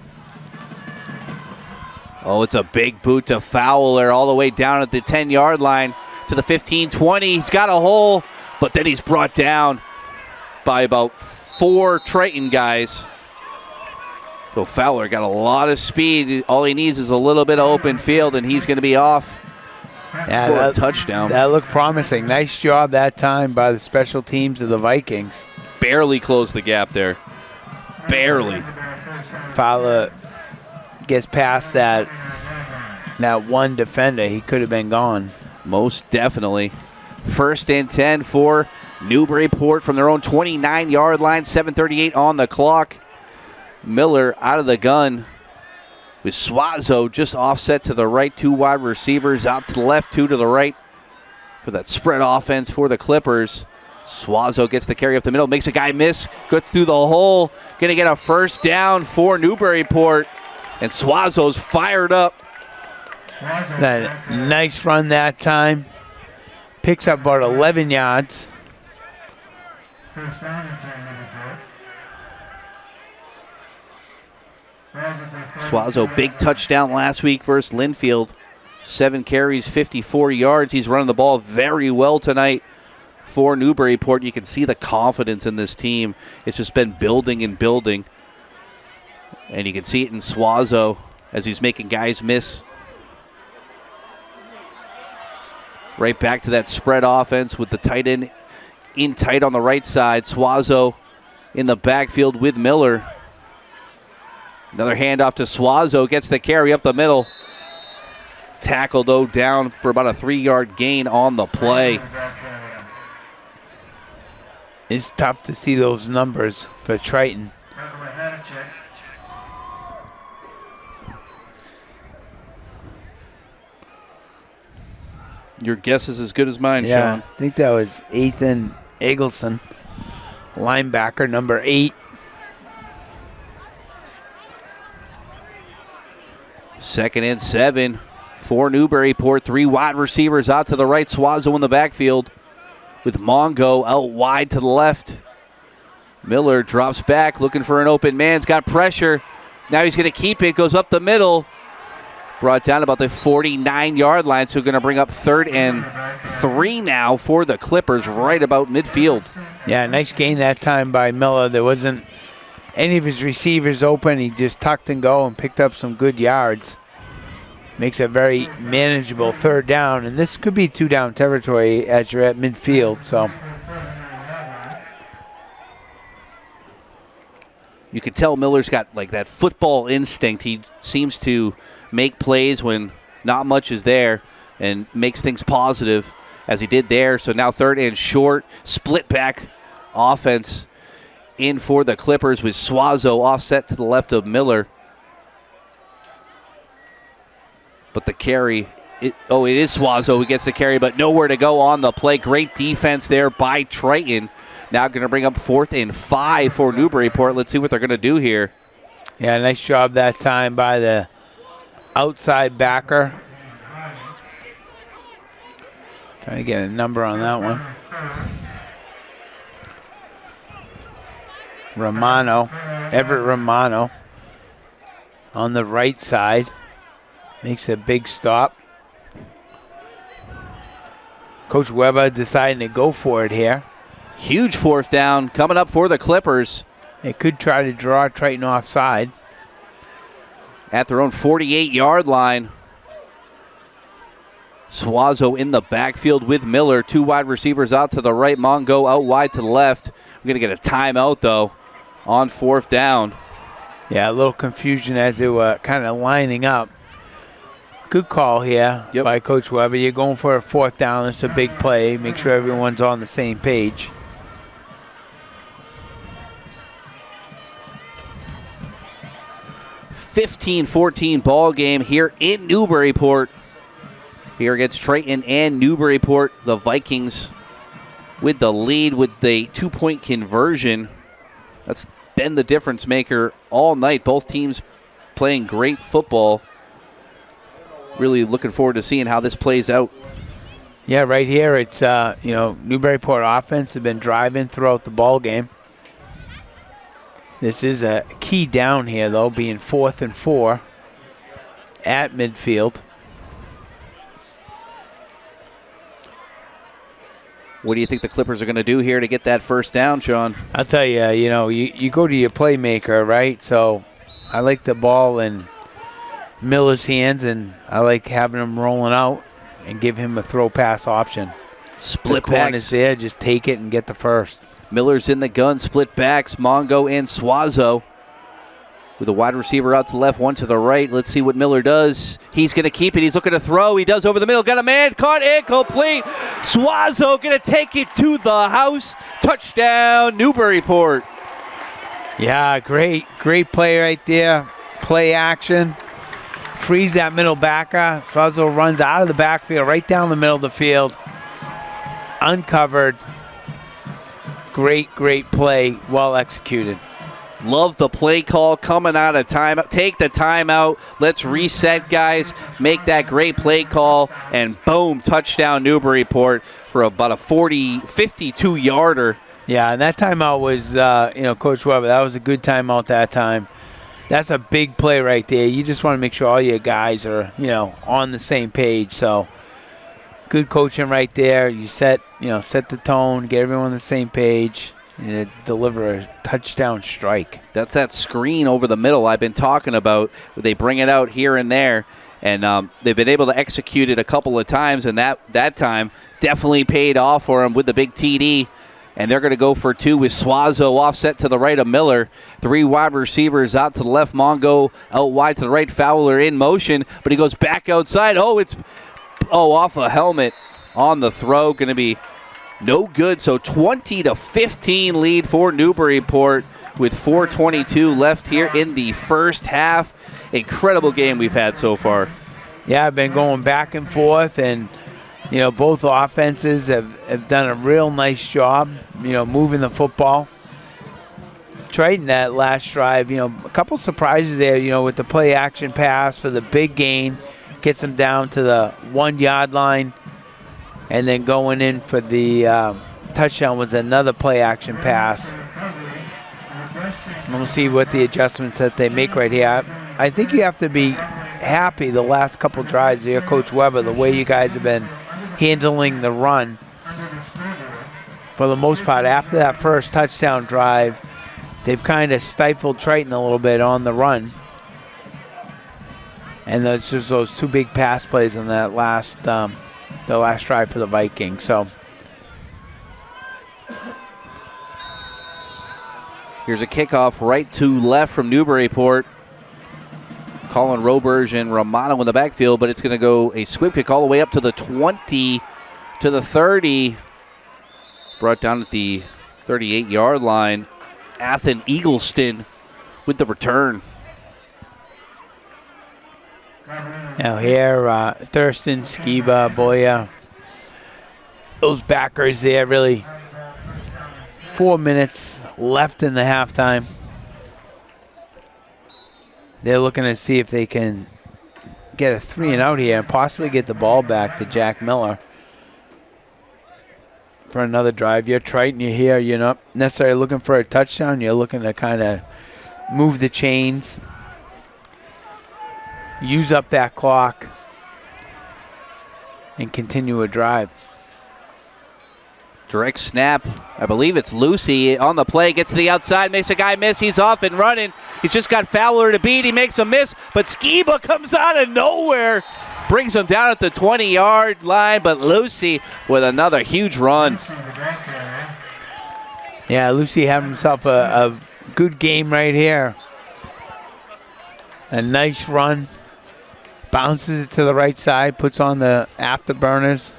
Oh, it's a big boot to Fowler all the way down at the 10-yard line to the 15-20. He's got a hole, but then he's brought down by about 4 Triton guys. So Fowler got a lot of speed. All he needs is a little bit of open field, and he's going to be off for a touchdown. That looked promising. Nice job that time by the special teams of the Vikings. Barely closed the gap there. Barely. Fowler gets past that one defender. He could have been gone. Most definitely. 1st and 10 for Newburyport from their own 29-yard line. 7:38 on the clock. Miller out of the gun with Suazo just offset to the right. 2 wide receivers out to the left, 2 to the right for that spread offense for the Clippers. Suazo gets the carry up the middle, makes a guy miss, gets through the hole, going to get a first down for Newburyport. And Suazo's fired up. That nice run that time. Picks up about 11 yards. Suazo, big touchdown last week versus Linfield. 7 carries, 54 yards. He's running the ball very well tonight for Newburyport. You can see the confidence in this team. It's just been building and building. And you can see it in Suazo as he's making guys miss. Right back to that spread offense with the tight end in tight on the right side. Suazo in the backfield with Miller. Another handoff to Suazo. Gets the carry up the middle. Tackle, though, down for about a 3-yard gain on the play. It's tough to see those numbers for Triton. Your guess is as good as mine, Yeah, Sean. I think that was Ethan Eggleston, linebacker, number 8. Second and 7 for Newburyport. 3 wide receivers out to the right. Suazo in the backfield with Mongo out wide to the left. Miller drops back looking for an open man. He's got pressure. Now he's going to keep it. Goes up the middle. Brought down about the 49-yard line. So going to bring up 3rd and 3 now for the Clippers right about midfield. Yeah, nice gain that time by Miller. There wasn't any of his receivers open. He just tucked and go and picked up some good yards. Makes a very manageable 3rd down. And this could be 2-down territory as you're at midfield. So you can tell Miller's got like that football instinct. He seems to make plays when not much is there and makes things positive as he did there. So now 3rd and short, split back offense in for the Clippers with Suazo offset to the left of Miller. But the carry, it is Suazo who gets the carry, but nowhere to go on the play. Great defense there by Triton. Now going to bring up 4th and 5 for Newburyport. Let's see what they're going to do here. yeah, nice job that time by the outside backer. Trying to get a number on that one. Everett Romano on the right side. Makes a big stop. Coach Weber deciding to go for it here. Huge 4th down coming up for the Clippers. They could try to draw Triton offside. At their own 48-yard line. Suazo in the backfield with Miller. 2 wide receivers out to the right. Mongo out wide to the left. We're going to get a timeout, though, on 4th down. Yeah, a little confusion as they were kind of lining up. Good call here by Coach Weber. You're going for a 4th down. It's a big play. Make sure everyone's on the same page. (15-14) ball game here in Newburyport. Here against Triton and Newburyport. The Vikings with the lead with the 2-point conversion. That's been the difference maker all night. Both teams playing great football. Really looking forward to seeing how this plays out. Yeah, right here it's Newburyport offense have been driving throughout the ball game. This is a key down here though, being 4th and 4 at midfield. What do you think the Clippers are going to do here to get that 1st down, Sean? I'll tell you, you go to your playmaker, right? So I like the ball in Miller's hands, and I like having him rolling out and give him a throw pass option. Split the backs. corner's there, just take it and get the 1st. Miller's in the gun, split backs, Mongo and Suazo. With a wide receiver out to the left, one to the right. Let's see what Miller does. He's going to keep it. He's looking to throw. He does over the middle. Got a man. Caught. Incomplete. Suazo going to take it to the house. Touchdown, Newburyport. Yeah, great play right there. Play action. Frees that middle backer. Suazo runs out of the backfield, right down the middle of the field. Uncovered. Great play. Well executed. Love the play call coming out of timeout. Take the timeout. Let's reset, guys. Make that great play call. And boom, touchdown Newburyport for about a 52-yarder. Yeah, and that timeout was, Coach Weber, that was a good timeout that time. That's a big play right there. You just want to make sure all your guys are, on the same page. So good coaching right there. You set the tone, get everyone on the same page, and deliver a touchdown strike. That's that screen over the middle I've been talking about. They bring it out here and there, and they've been able to execute it a couple of times, and that time definitely paid off for them with the big TD. And they're going to go for 2 with Suazo offset to the right of Miller. 3 wide receivers out to the left. Mongo out wide to the right. Fowler in motion, but he goes back outside. Off a helmet on the throw. Going to be no good. So 20-15 lead for Newburyport with 4:22 left here in the first half. Incredible game we've had so far. Yeah, I've been going back and forth, and both offenses have done a real nice job, moving the football. Triton, that last drive, a couple surprises there, with the play action pass for the big gain, gets them down to the 1 yard line, and then going in for the touchdown was another play action pass. And we'll see what the adjustments that they make right here. I think you have to be happy the last couple drives here, Coach Weber, the way you guys have been handling the run. For the most part, after that first touchdown drive, they've kind of stifled Triton a little bit on the run. And there's just those 2 big pass plays on that last drive for the Vikings. So here's a kickoff right to left from Newburyport. Colin Roberge and Romano in the backfield, but it's going to go a squib kick all the way up to the 20, to the 30. Brought down at the 38-yard line. Athen Eagleston with the return. Now here, Thurston, Skiba, Boya, those backers there, really 4 minutes left in the halftime. They're looking to see if they can get a 3 and out here and possibly get the ball back to Jack Miller for another drive. You're Triton, you're here, you're not necessarily looking for a touchdown. You're looking to kind of move the chains, use up that clock, and continue a drive. Direct snap. I believe it's Lucy on the play. Gets to the outside, makes a guy miss. He's off and running. He's just got Fowler to beat. He makes a miss, but Skiba comes out of nowhere. Brings him down at the 20-yard line, but Lucy with another huge run. Yeah, Lucy having himself a good game right here. A nice run. Bounces it to the right side, puts on the afterburners.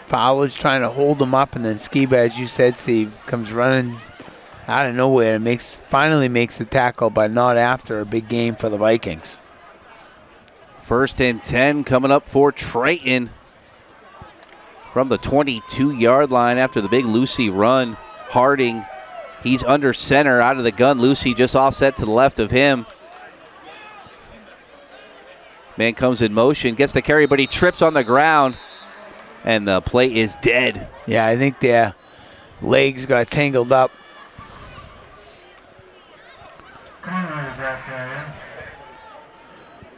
Fowler's trying to hold him up, and then Skiba, as you said, Steve, comes running out of nowhere and finally makes the tackle, but not after a big game for the Vikings. 1st and 10 coming up for Triton from the 22-yard line after the big Lucy run. Harding, he's under center out of the gun. Lucy just offset to the left of him. Man comes in motion, gets the carry, but he trips on the ground, and the play is dead. Yeah, I think their legs got tangled up.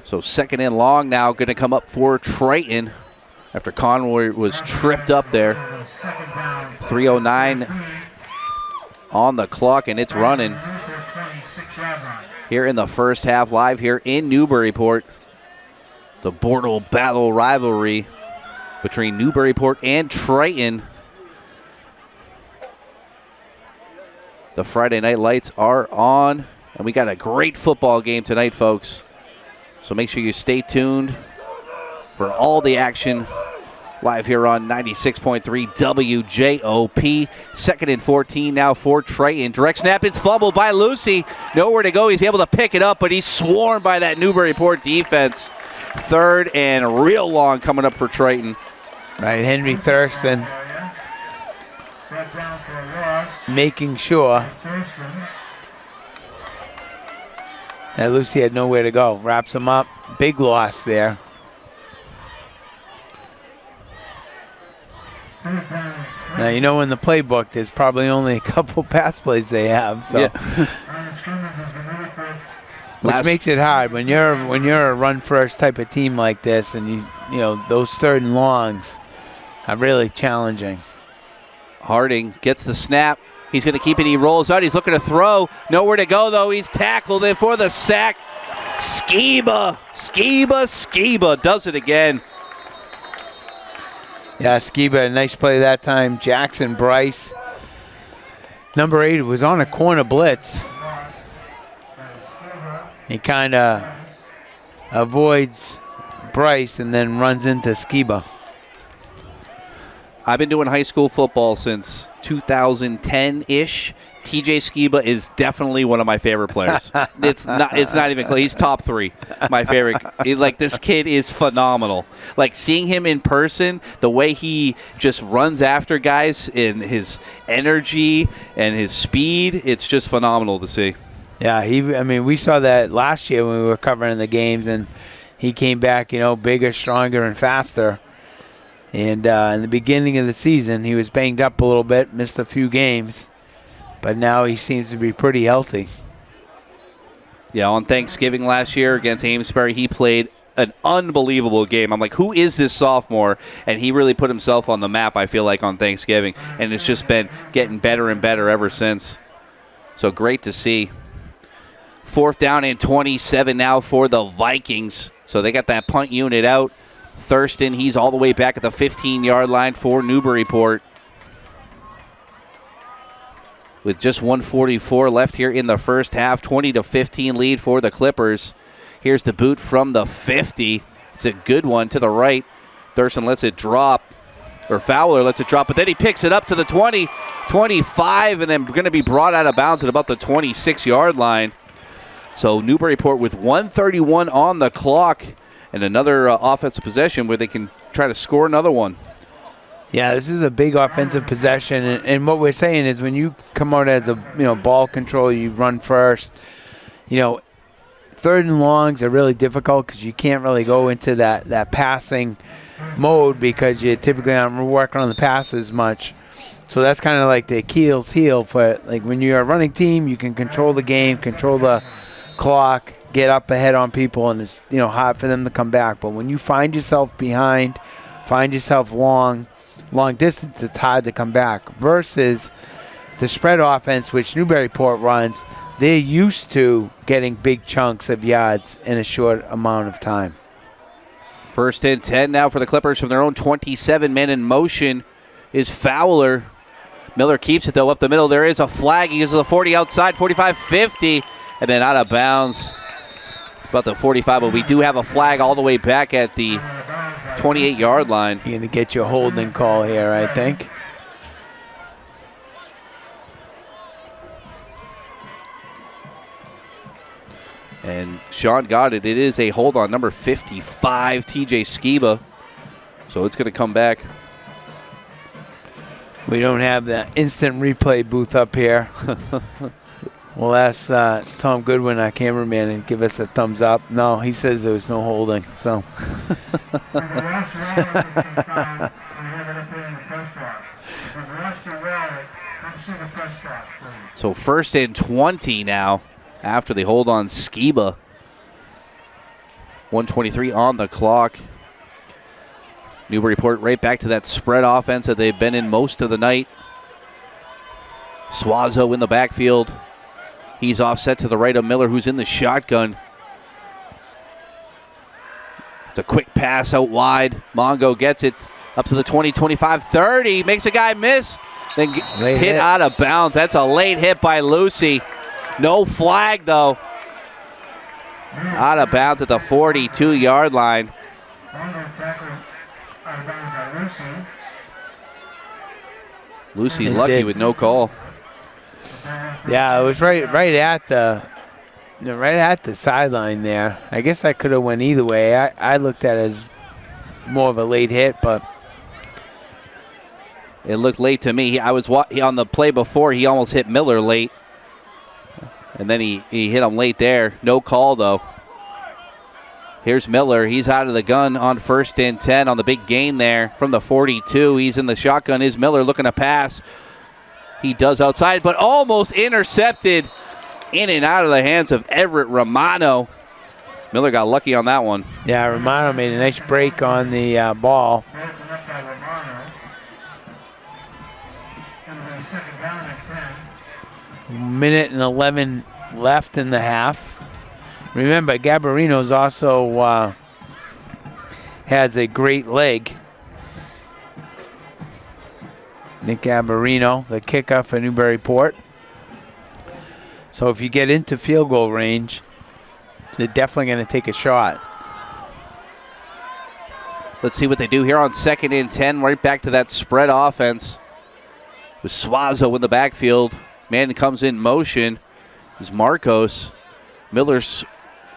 So 2nd and long now going to come up for Triton after Conroy was tripped up there. 3:09 on the clock, and it's running here in the first half, live here in Newburyport. The Bortle Battle rivalry between Newburyport and Triton. The Friday night lights are on, and we got a great football game tonight, folks. So make sure you stay tuned for all the action live here on 96.3 WJOP. 2nd and 14 now for Triton. Direct snap, it's fumbled by Lucy. Nowhere to go. He's able to pick it up, but he's swarmed by that Newburyport defense. 3rd and real long coming up for Triton. Right, Henry Thurston making sure that Lucy had nowhere to go. Wraps him up. Big loss there. Now, in the playbook, there's probably only a couple pass plays they have. So, yeah. Which makes it hard when you're a run-first type of team like this, and you know those 3rd and longs are really challenging. Harding gets the snap. He's going to keep it. He rolls out. He's looking to throw. Nowhere to go, though. He's tackled in for the sack. Skiba does it again. Yeah, Skiba, a nice play that time. Jackson Bryce, number 8, was on a corner blitz. He kind of avoids Bryce and then runs into Skiba. I've been doing high school football since 2010-ish, TJ Skiba is definitely one of my favorite players. It's not even close. He's top 3, my favorite. This kid is phenomenal. Like, seeing him in person, the way he just runs after guys, in his energy and his speed, it's just phenomenal to see. Yeah, we saw that last year when we were covering the games, and he came back, bigger, stronger, and faster. And in the beginning of the season, he was banged up a little bit, missed a few games. But now he seems to be pretty healthy. Yeah, on Thanksgiving last year against Amesbury, he played an unbelievable game. I'm like, who is this sophomore? And he really put himself on the map, I feel like, on Thanksgiving. And it's just been getting better and better ever since. So great to see. 4th down and 27 now for the Vikings. So they got that punt unit out. Thurston, he's all the way back at the 15-yard line for Newburyport. With just 1:44 left here in the first half, 20-15 lead for the Clippers. Here's the boot from the 50. It's a good one to the right. Thurston lets it drop, or Fowler lets it drop, but then he picks it up to the 20, 25, and then going to be brought out of bounds at about the 26-yard line. So Newburyport with 1:31 on the clock, and another offensive possession where they can try to score another one. Yeah, this is a big offensive possession, and what we're saying is when you come out as a ball control, you run first. 3rd and longs are really difficult because you can't really go into that passing mode because you typically aren't working on the passes much. So that's kind of like the Achilles heel for like when you're a running team, you can control the game, control the clock, get up ahead on people, and it's hard for them to come back. But when you find yourself behind, find yourself long distance, it's hard to come back. Versus the spread offense, which Newburyport runs, they're used to getting big chunks of yards in a short amount of time. 1st and 10 now for the Clippers from their own 27. Man in motion is Fowler. Miller keeps it, though, up the middle. There is a flag. He uses the 40 outside, 45, 50, and then out of bounds about the 45. But we do have a flag all the way back at the 28-yard line. You're going to get your holding call here, I think. And Sean got it. It is a hold on number 55, TJ Skiba. So it's going to come back. We don't have the instant replay booth up here. We'll ask Tom Goodwin, our cameraman, and give us a thumbs up. No, he says there was no holding. So. So 1st and 20 now after the hold on Skiba. 1:23 on the clock. Newburyport right back to that spread offense that they've been in most of the night. Suazo in the backfield. He's offset to the right of Miller, who's in the shotgun. It's a quick pass out wide. Mongo gets it up to the 20, 25, 30. Makes a guy miss. Then hit out of bounds. That's a late hit by Lucy. No flag, though. Out of bounds at the 42-yard line. Lucy lucky with no call. Yeah, it was right at the sideline there. I guess I could have went either way. I looked at it as more of a late hit, but it looked late to me. I was on the play before. He almost hit Miller late, and then he hit him late there. No call though. Here's Miller. He's out of the gun on 1st and 10 on the big gain there from the 42. He's in the shotgun. Is Miller looking to pass? He does outside, but almost intercepted in and out of the hands of Everett Romano. Miller got lucky on that one. Yeah, Romano made a nice break on the ball. Minute and 11 left in the half. Remember, Gabarino's also has a great leg. Nick Gabarino, the kicker for Newburyport. So if you get into field goal range, they're definitely going to take a shot. Let's see what they do here on 2nd and 10. Right back to that spread offense with Suazo in the backfield. Man comes in motion. Is Marcos. Miller's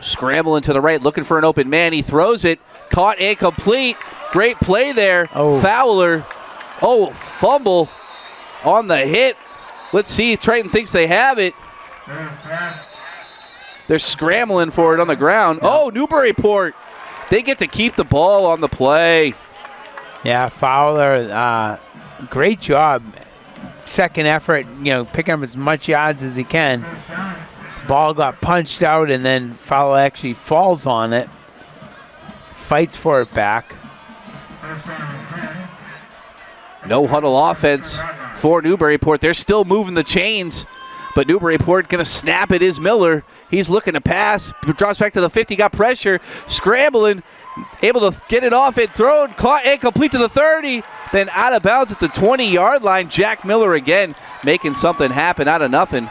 scrambling to the right, looking for an open man. He throws it. Caught incomplete. Great play there. Fowler. Oh, fumble on the hit. Let's see. Triton thinks they have it. They're scrambling for it on the ground. Oh, Newburyport. They get to keep the ball on the play. Yeah, Fowler, great job. Second effort, picking up as much yards as he can. Ball got punched out, and then Fowler actually falls on it. Fights for it back. No huddle offense for Newburyport. They're still moving the chains, but Newburyport going to snap it is Miller. He's looking to pass, drops back to the 50, got pressure, scrambling, able to get it off it, thrown, caught, incomplete to the 30, then out of bounds at the 20-yard line. Jack Miller again making something happen out of nothing.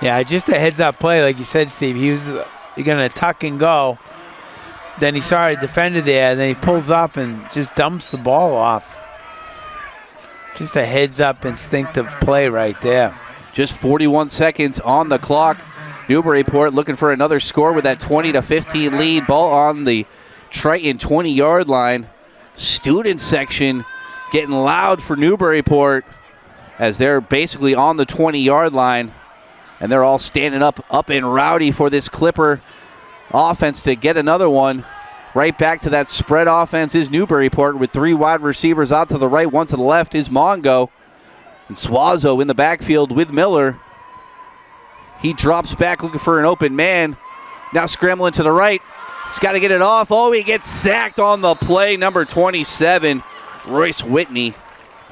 Yeah, just a heads-up play, like you said, Steve. He was going to tuck and go. Then he saw a defender there, and then he pulls up and just dumps the ball off. Just a heads-up instinctive play right there. Just 41 seconds on the clock. Newburyport looking for another score with that 20-15 lead. Ball on the Triton 20-yard line. Student section getting loud for Newburyport as they're basically on the 20-yard line. And they're all standing up and rowdy for this Clipper offense to get another one. Right back to that spread offense is Newburyport with 3 wide receivers out to the right, 1 to the left is Mongo. And Suazo in the backfield with Miller. He drops back looking for an open man. Now scrambling to the right. He's got to get it off. Oh, he gets sacked on the play. Number 27, Royce Whitney.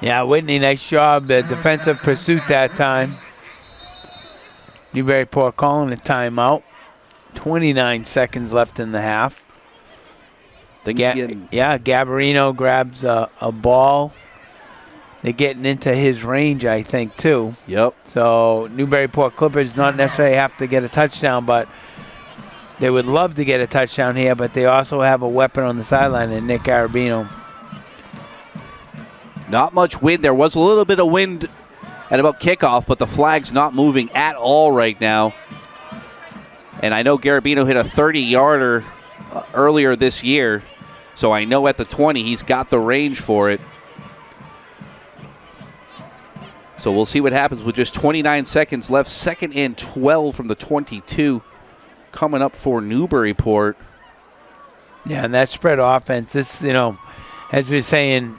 Yeah, Whitney, nice job. Defensive pursuit that time. Newburyport calling a timeout. 29 seconds left in the half. Gabarino grabs a ball. They're getting into his range, I think, too. Yep. So Newburyport Clippers not necessarily have to get a touchdown, but they would love to get a touchdown here, but they also have a weapon on the sideline in Nick Garabino. Not much wind. There was a little bit of wind at about kickoff, but the flag's not moving at all right now. And I know Garabino hit a 30-yarder earlier this year, so I know at the 20 he's got the range for it. So we'll see what happens with just 29 seconds left. 2nd and 12 from the 22 coming up for Newburyport. Yeah, and that spread offense, this, as we were saying,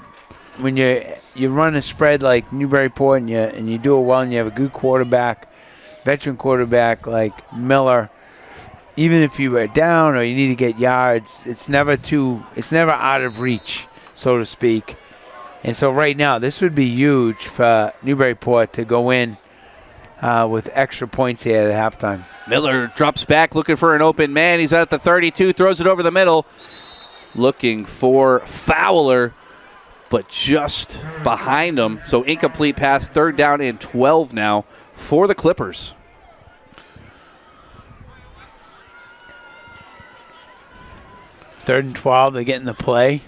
when you run a spread like Newburyport and you do it well and you have a good quarterback, veteran quarterback like Miller, even if you are down or you need to get yards, it's never out of reach, so to speak. And so right now, this would be huge for Newburyport to go in with extra points here at halftime. Miller drops back looking for an open man. He's at the 32, throws it over the middle. Looking for Fowler, but just behind him. So incomplete pass, 3rd down and 12 now for the Clippers. Third and 12, they're getting the play.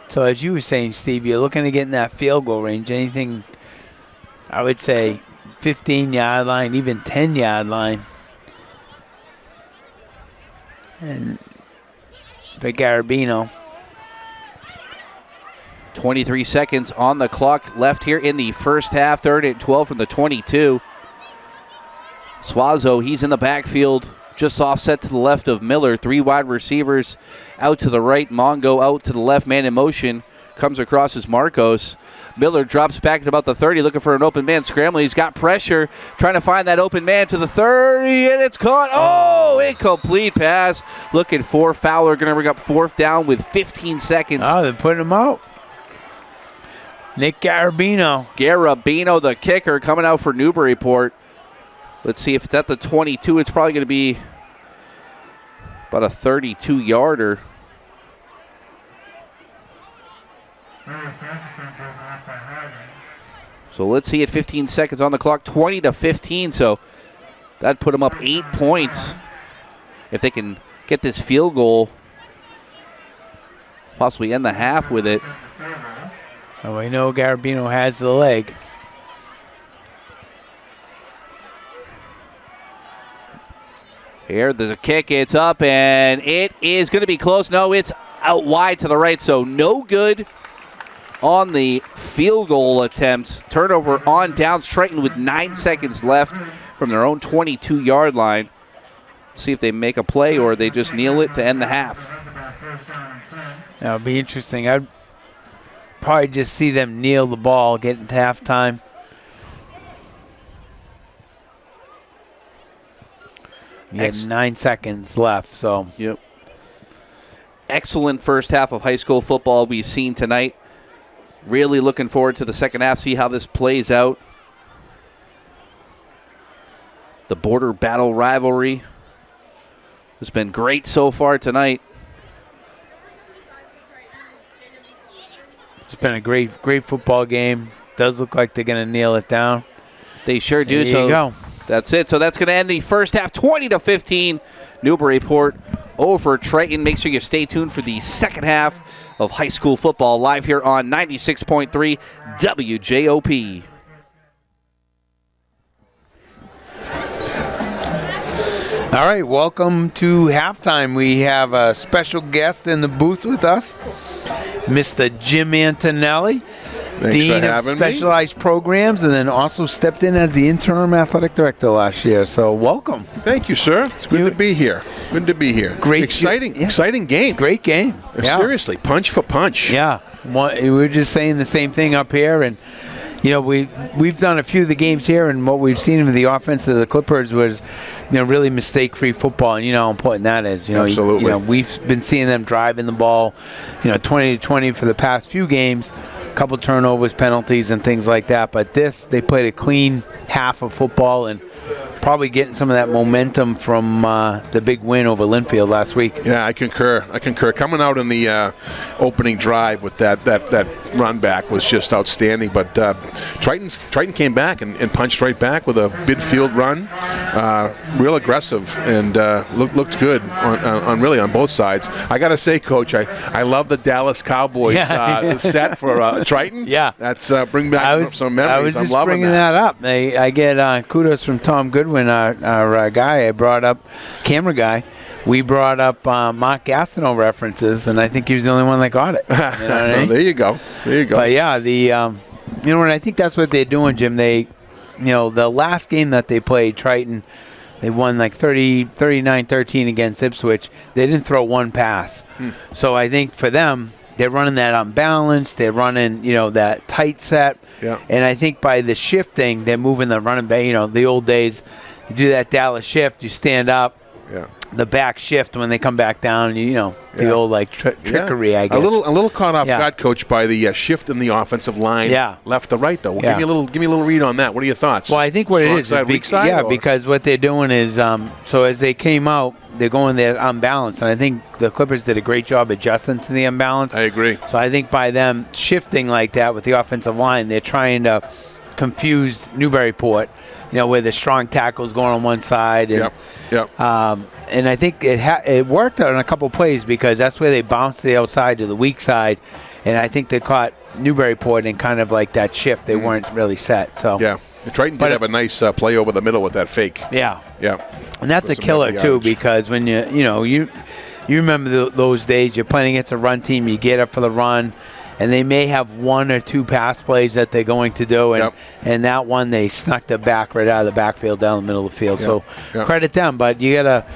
So as you were saying, Steve, you're looking to get in that field goal range. Anything, I would say, 15-yard line, even 10-yard line. And for Garabino. 23 seconds on the clock left here in the first half. 3rd and 12 from the 22. Suazo, he's in the backfield, just offset to the left of Miller. 3 wide receivers out to the right. Mongo out to the left, man in motion. Comes across as Marcos. Miller drops back at about the 30, looking for an open man, scrambling. He's got pressure, trying to find that open man to the 30, and it's caught. Oh, incomplete pass. Looking for Fowler, going to bring up 4th down with 15 seconds. Oh, they're putting him out. Nick Garabino. Garabino, the kicker, coming out for Newburyport. Let's see if it's at the 22. It's probably going to be about a 32-yarder. So let's see at 15 seconds on the clock, 20-15. So that'd put them up 8 points if they can get this field goal. possibly end the half with it. And we know Garabino has the leg. Here, there's a kick. It's up, and it is going to be close. No, it's out wide to the right, so no good on the field goal attempt. Turnover on downs. Triton with 9 seconds left from their own 22-yard line. See if they make a play or they just kneel it to end the half. That would be interesting. I'd probably just see them kneel the ball, get into halftime. You have 9 seconds left, so. Yep. Excellent first half of high school football we've seen tonight. Really looking forward to the second half, see how this plays out. The border battle rivalry has been great so far tonight. It's been a great football game. Does look like they're going to nail it down. They sure do. There you go. That's it. So that's going to end the first half, 20-15. Newburyport over Triton. Make sure you stay tuned for the second half of high school football live here on 96.3 WJOP. All right, welcome to halftime. We have a special guest in the booth with us, Mr. Jim Antonelli, Dean of Specialized Programs, and then also stepped in as the interim athletic director last year. So welcome. Thank you, sir. It's good to be here. Good to be here. Great, exciting game. Great game. Seriously, punch for punch. Yeah, we were just saying the same thing up here, and we've done a few of the games here, and what we've seen of the offense of the Clippers was, really mistake-free football, and how important that is. Absolutely. We've been seeing them driving the ball, 20-20 for the past few games. A couple turnovers, penalties, and things like that. But they played a clean half of football and probably getting some of that momentum from the big win over Linfield last week. Yeah, I concur. Coming out in the opening drive with that run back was just outstanding. But Triton came back and punched right back with a midfield run, real aggressive, and looked good on both sides. I got to say, Coach, I love the Dallas Cowboys set for Triton. Yeah, that's bring back some memories. I was just loving bringing that up. I get kudos from Tom Goodwin, our guy. I brought up camera guy. We brought up Mark Gastineau references, and I think he was the only one that got it. There you go. But yeah, and I think that's what they're doing, Jim. They, the last game that they played, Triton, they won like 39-13 against Ipswich. They didn't throw one pass. So I think for them, they're running that unbalanced. They're running, that tight set. Yeah. And I think by the shifting, they're moving the running back. The old days, you do that Dallas shift, you stand up. Yeah. The back shift when they come back down, the old trickery, I guess. A little caught off guard, Coach, by the shift in the offensive line, left to right though. Give me a little read on that. What are your thoughts? Well, I think what it is, weak side, because what they're doing is, so as they came out, they're going there unbalanced, and I think the Clippers did a great job adjusting to the imbalance. I agree. So I think by them shifting like that with the offensive line, they're trying to confuse Newburyport, where the strong tackles going on one side. And, and I think it worked on a couple plays because that's where they bounced the outside to the weak side, and I think they caught Newburyport in kind of like that shift. They weren't really set. So Triton did have a nice play over the middle with that fake. Yeah, and that's a some killer heavy too yardage. because when you remember those days, you're playing against a run team, you get up for the run. And they may have one or two pass plays that they're going to do, and that one they snuck the back right out of the backfield down the middle of the field. So credit them. But you got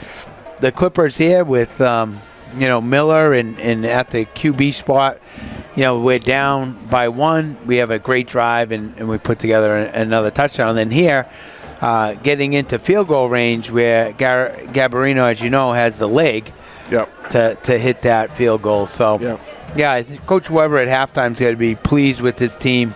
the Clippers here with Miller and at the QB spot. We're down by one. We have a great drive, and we put together another touchdown. And then here, getting into field goal range where Gabarino, as you know, has the leg to hit that field goal. So. Yeah, I think Coach Weber at halftime is going to be pleased with his team.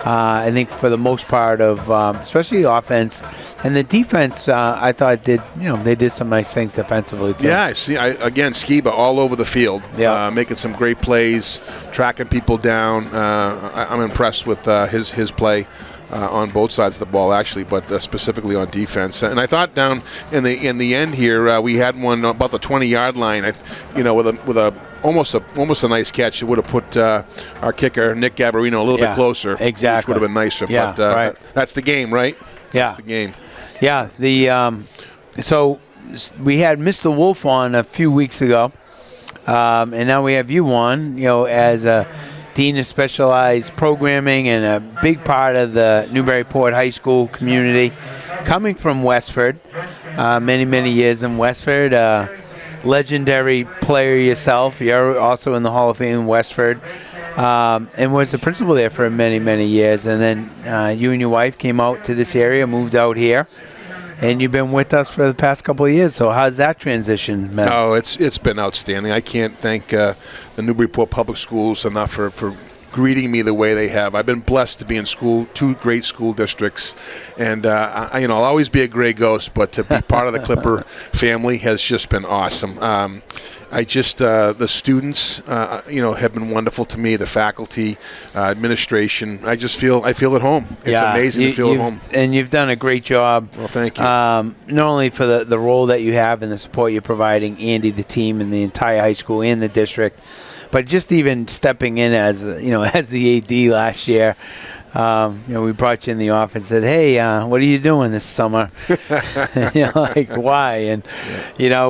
I think for the most part of, especially the offense and the defense. I thought they did some nice things defensively too. Yeah, I see. Again, Skiba all over the field, making some great plays, tracking people down. I'm impressed with his play. On both sides of the ball, actually, but specifically on defense. And I thought down in the end here, we had one about the 20-yard line. With a almost a nice catch. It would have put our kicker Nick Gabarino a little bit closer. Exactly. Which would have been nicer. Yeah, but right. That's the game, right? Yeah. That's the game. Yeah. So we had Mr. Wolf on a few weeks ago, and now we have you on, as a Dean of Specialized Programming and a big part of the Newburyport High School community, coming from Westford, many, many years in Westford. Legendary player yourself. You're also in the Hall of Fame in Westford, and was the principal there for many, many years. And then you and your wife came out to this area, moved out here, and you've been with us for the past couple of years. So how's that transition been? Oh, it's been outstanding. I can't thank the Newburyport Public Schools enough for greeting me the way they have. I've been blessed to be in school, 2 great school districts, and I'll always be a gray ghost, but to be part of the Clipper family has just been awesome. The students, have been wonderful to me. The faculty, administration. I feel at home. It's amazing to feel at home. And you've done a great job. Well, thank you. Not only for the role that you have and the support you're providing, Andy, the team, and the entire high school and the district, but just even stepping in as the AD last year. We brought you in the office and said, hey, what are you doing this summer? Why? And,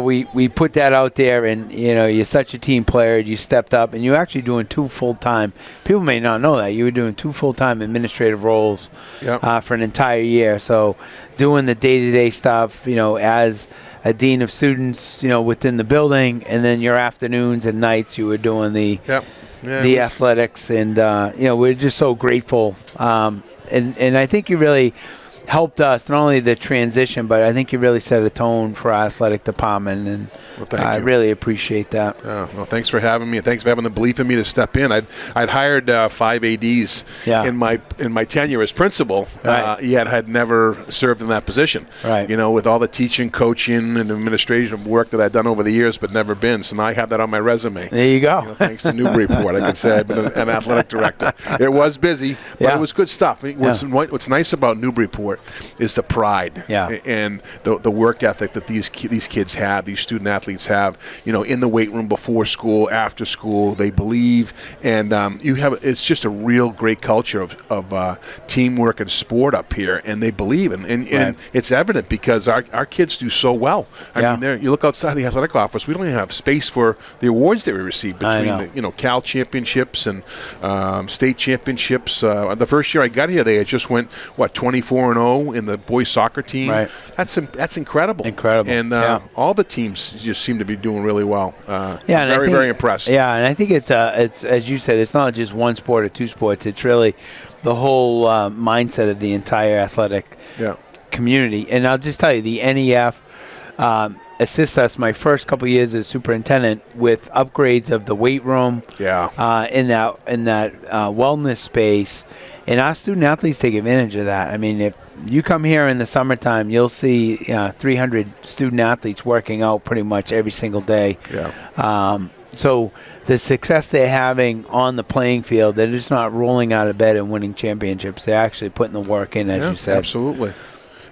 we put that out there, and, you're such a team player. You stepped up, and you're actually doing 2 full-time. People may not know that. You were doing 2 full-time administrative roles for an entire year. So doing the day-to-day stuff, as a dean of students, within the building, and then your afternoons and nights you were doing the athletics, and we're just so grateful. And I think you really helped us, not only the transition, but I think you really set a tone for our athletic department, and I really appreciate that. Well, thanks for having me, and thanks for having the belief in me to step in. I'd hired 5 ADs in my tenure as principal, yet had never served in that position. Right. With all the teaching, coaching, and administrative work that I've done over the years, but never been. So now I have that on my resume. There you go. Thanks to Newburyport, I can say I've been an athletic director. It was busy, but it was good stuff. What's nice about Newburyport is the pride and the work ethic that these kids have, these student athletes have, in the weight room before school, after school. They believe, and it's just a real great culture of teamwork and sport up here, and they believe, and it's evident because our kids do so well. I mean, you look outside the athletic office, we don't even have space for the awards that we receive between the Cal championships and state championships. The first year I got here, they had just went 24-0 in the boys soccer team. Right. That's incredible. And all the teams just seem to be doing really well. Very impressed. Yeah, and I think it's as you said, it's not just one sport or 2 sports. It's really the whole mindset of the entire athletic community. And I'll just tell you, the NEF assists us my first couple years as superintendent with upgrades of the weight room. In that wellness space. And our student athletes take advantage of that. I mean, if you come here in the summertime, you'll see 300 student athletes working out pretty much every single day. So the success they're having on the playing field, they're just not rolling out of bed and winning championships. They're actually putting the work in, as you said. Absolutely.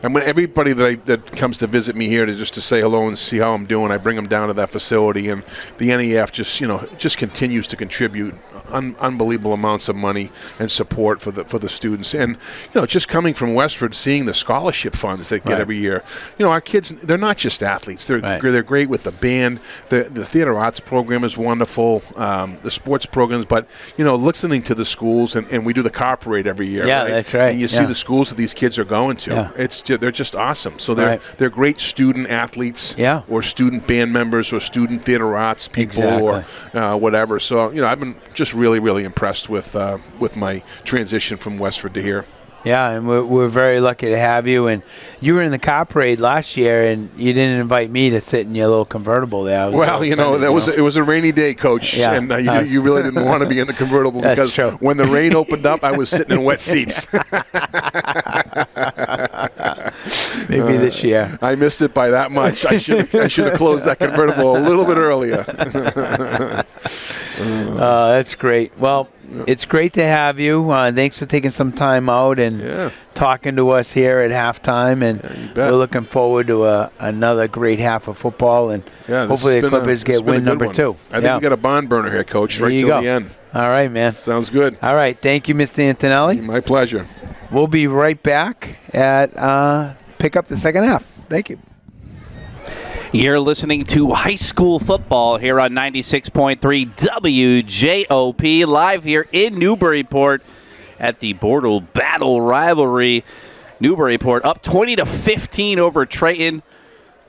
And when everybody that comes to visit me here to say hello and see how I'm doing, I bring them down to that facility, and the NEF just continues to contribute unbelievable amounts of money and support for the students. And just coming from Westford, seeing the scholarship funds they get every year. Our kids, they're not just athletes. They're great with the band. The theater arts program is wonderful. The sports programs, but listening to the schools, and we do the car parade every year. That's right. And you see the schools that these kids are going to. They're just awesome. So they're great student athletes, or student band members, or student theater arts people, or whatever. So I've been just really impressed with my transition from Westford to here. Yeah, and we're very lucky to have you. And you were in the car parade last year, and you didn't invite me to sit in your little convertible there. It was a rainy day, Coach, and you really didn't want to be in the convertible because when the rain opened up, I was sitting in wet seats. Maybe this year. I missed it by that much. I should have closed that convertible a little bit earlier. That's great. Well, it's great to have you. Thanks for taking some time out and talking to us here at halftime. And we're looking forward to another great half of football. And hopefully the Clippers get win number 2. I think we got a barn burner here, Coach, right till the end. All right, man. Sounds good. All right. Thank you, Mr. Antonelli. My pleasure. We'll be right back at pick up the second half. Thank you. You're listening to high school football here on 96.3 WJOP, live here in Newburyport at the Bortle Battle Rivalry. Newburyport up 20-15 over Triton.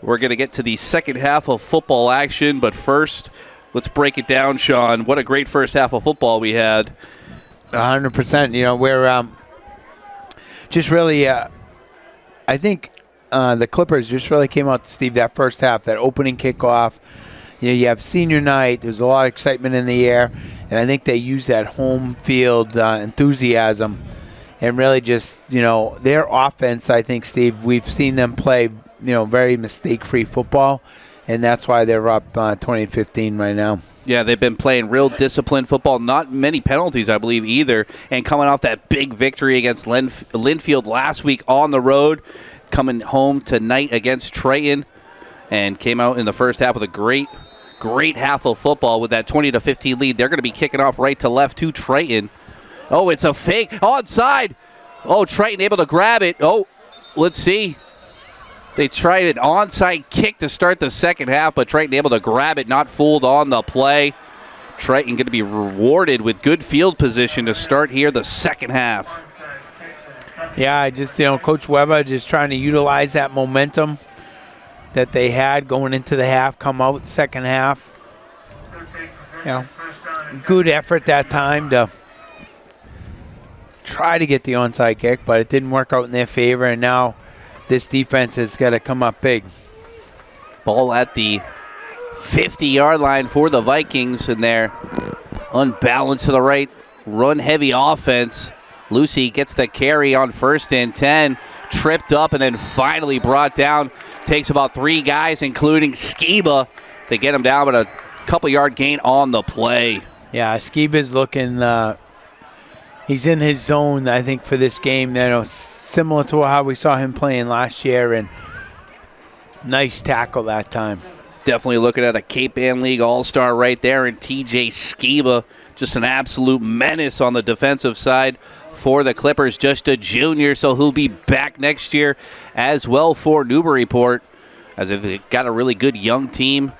We're going to get to the second half of football action, but first, let's break it down, Sean. What a great first half of football we had. 100%. You know, we're just really, I think the Clippers just really came out, Steve, that first half, that opening kickoff. You know, you have senior night. There's a lot of excitement in the air, and I think they use that home field enthusiasm and really just, you know, their offense, I think, Steve, we've seen them play, you know, very mistake-free football, and that's why they're up 20-15 right now. Yeah, they've been playing real disciplined football. Not many penalties, I believe, either. And coming off that big victory against Linfield last week on the road, coming home tonight against Triton, and came out in the first half with a great half of football with that 20-15 lead. They're going to be kicking off right to left to Triton. Oh, it's a fake. Onside. Oh, Triton able to grab it. Oh, let's see. They tried an onside kick to start the second half, but Triton able to grab it, not fooled on the play. Triton going to be rewarded with good field position to start here the second half. Yeah, just, you know, Coach Weber just trying to utilize that momentum that they had going into the half, come out second half. You know, good effort that time to try to get the onside kick, but it didn't work out in their favor, and now this defense has got to come up big. Ball at the 50-yard line for the Vikings, and they're unbalanced to the right, run-heavy offense. Lucy gets the carry on 1st and 10, tripped up and then finally brought down. Takes about 3 guys, including Skiba, to get him down, but a couple-yard gain on the play. Yeah, Skiba's looking, he's in his zone, I think, for this game. You know, similar to how we saw him playing last year, and nice tackle that time. Definitely looking at a Cape Ann League All-Star right there, and TJ Skiba, just an absolute menace on the defensive side for the Clippers, just a junior, so he'll be back next year as well for Newburyport, as they've got a really good young team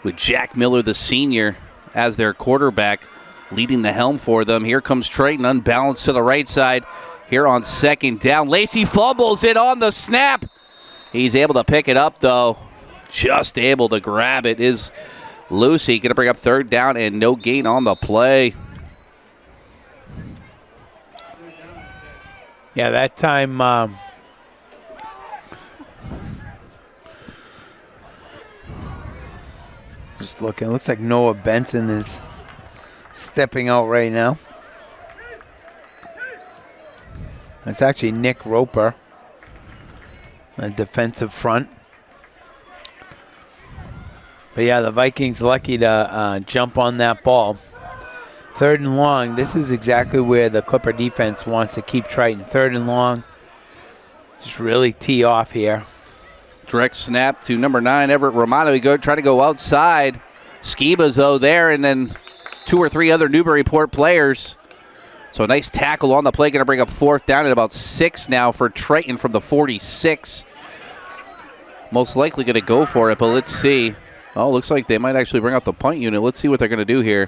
with Jack Miller, the senior, as their quarterback, leading the helm for them. Here comes Triton, unbalanced to the right side, here on second down. Lacey fumbles it on the snap. He's able to pick it up, though. Just able to grab it is Lucy. Going to bring up third down and no gain on the play. Yeah, that time just looking. It looks like Noah Benson is stepping out right now. It's actually Nick Roper, a defensive front. But yeah, the Vikings lucky to jump on that ball. 3rd and long. This is exactly where the Clipper defense wants to keep Triton. 3rd and long. Just really tee off here. Direct snap to number 9, Everett Romano. He try to go outside. Skiba's, though, there, and then 2 or 3 other Newburyport players. So a nice tackle on the play. Going to bring up 4th down at about 6 now for Triton from the 46. Most likely going to go for it, but let's see. Oh, looks like they might actually bring out the punt unit. Let's see what they're going to do here.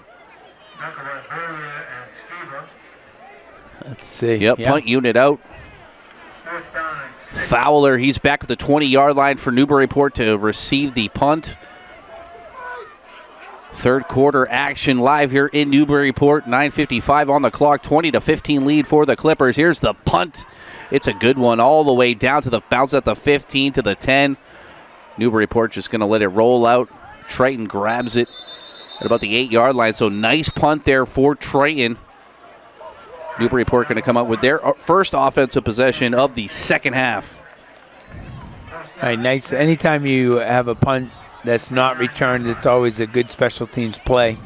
Let's see. Yep, punt unit out. Fowler, he's back at the 20-yard line for Newburyport to receive the punt. Third quarter action live here in Newburyport. 9:55 on the clock. 20-15 lead for the Clippers. Here's the punt. It's a good one all the way down to the bounce at the 15 to the 10. Newburyport just going to let it roll out. Triton grabs it at about the 8-yard line. So nice punt there for Triton. Newburyport going to come up with their first offensive possession of the second half. All right, nice. Anytime you have a punt that's not returned, it's always a good special teams play.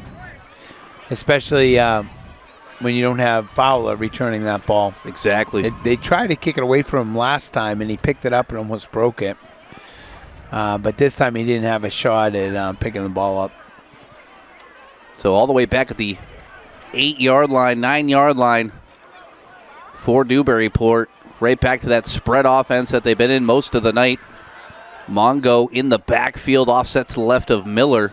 Especially when you don't have Fowler returning that ball. Exactly. They tried to kick it away from him last time, and he picked it up and almost broke it. But this time he didn't have a shot at picking the ball up. So all the way back at the 8-yard line, 9-yard line for Newburyport. Right back to that spread offense that they've been in most of the night. Mongo in the backfield, offset to the left of Miller.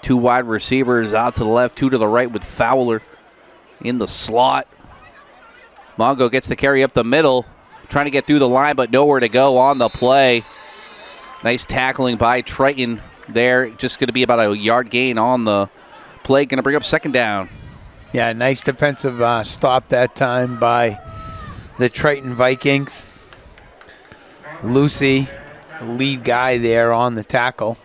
2 wide receivers out to the left, 2 to the right with Fowler in the slot. Mongo gets the carry up the middle, trying to get through the line, but nowhere to go on the play. Nice tackling by Triton there. Just going to be about a yard gain on the play. Going to bring up second down. Yeah, nice defensive stop that time by the Triton Vikings. Lucy, lead guy there on the tackle.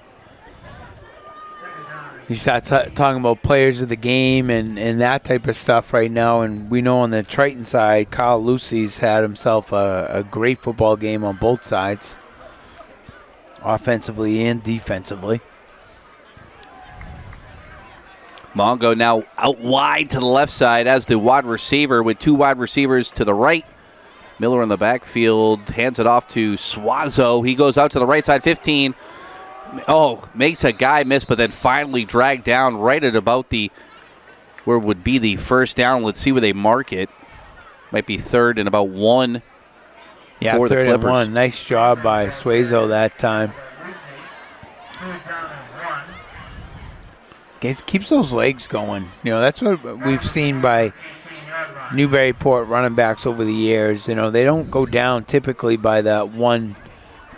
You start talking about players of the game and that type of stuff right now, and we know on the Triton side, Kyle Lucy's had himself a great football game on both sides, offensively and defensively. Mongo now out wide to the left side as the wide receiver with 2 wide receivers to the right. Miller in the backfield hands it off to Suazo. He goes out to the right side, 15. Oh, makes a guy miss, but then finally dragged down right at about where would be the first down. Let's see where they mark it. Might be third and about 1 for the third Clippers. And 1. Nice job by Suazo that time. Keeps those legs going. You know, that's what we've seen by Newburyport running backs over the years. You know, they don't go down typically by that one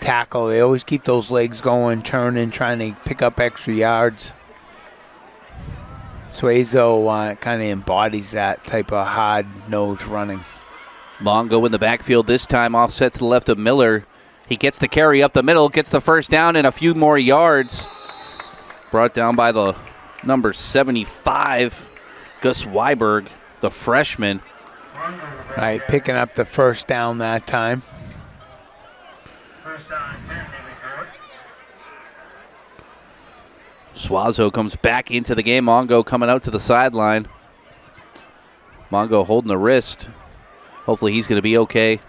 tackle. They always keep those legs going, turning, trying to pick up extra yards. Suazo kind of embodies that type of hard-nosed running. Mongo in the backfield this time, offset to the left of Miller. He gets the carry up the middle, gets the first down and a few more yards. Brought down by the number 75, Gus Weiberg, the freshman. All right, picking up the first down that time. Suazo comes back into the game. Mongo coming out to the sideline. Mongo holding the wrist. Hopefully he's going to be okay.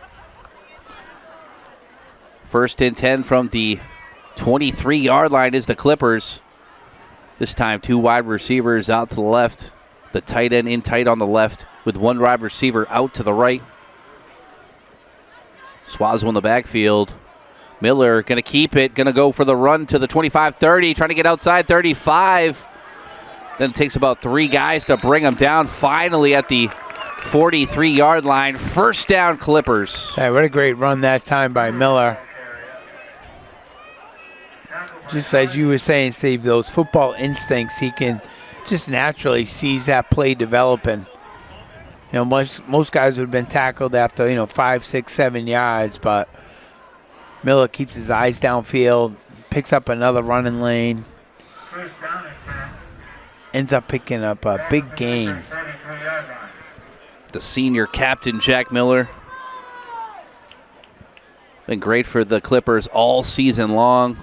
First and 10 from the 23-yard line is the Clippers. This time 2 wide receivers out to the left. The tight end in tight on the left with 1 wide receiver out to the right. Suazo in the backfield. Miller going to keep it, going to go for the run to the 25-30, trying to get outside 35. Then it takes about 3 guys to bring him down. Finally at the 43-yard line. First down, Clippers. Hey, what a great run that time by Miller. Just as you were saying, Steve, those football instincts, he can just naturally sees that play developing. You know, most guys would have been tackled after, 5, 6, 7 yards, but Miller keeps his eyes downfield, picks up another running lane, ends up picking up a big gain. The senior captain, Jack Miller. Been great for the Clippers all season long.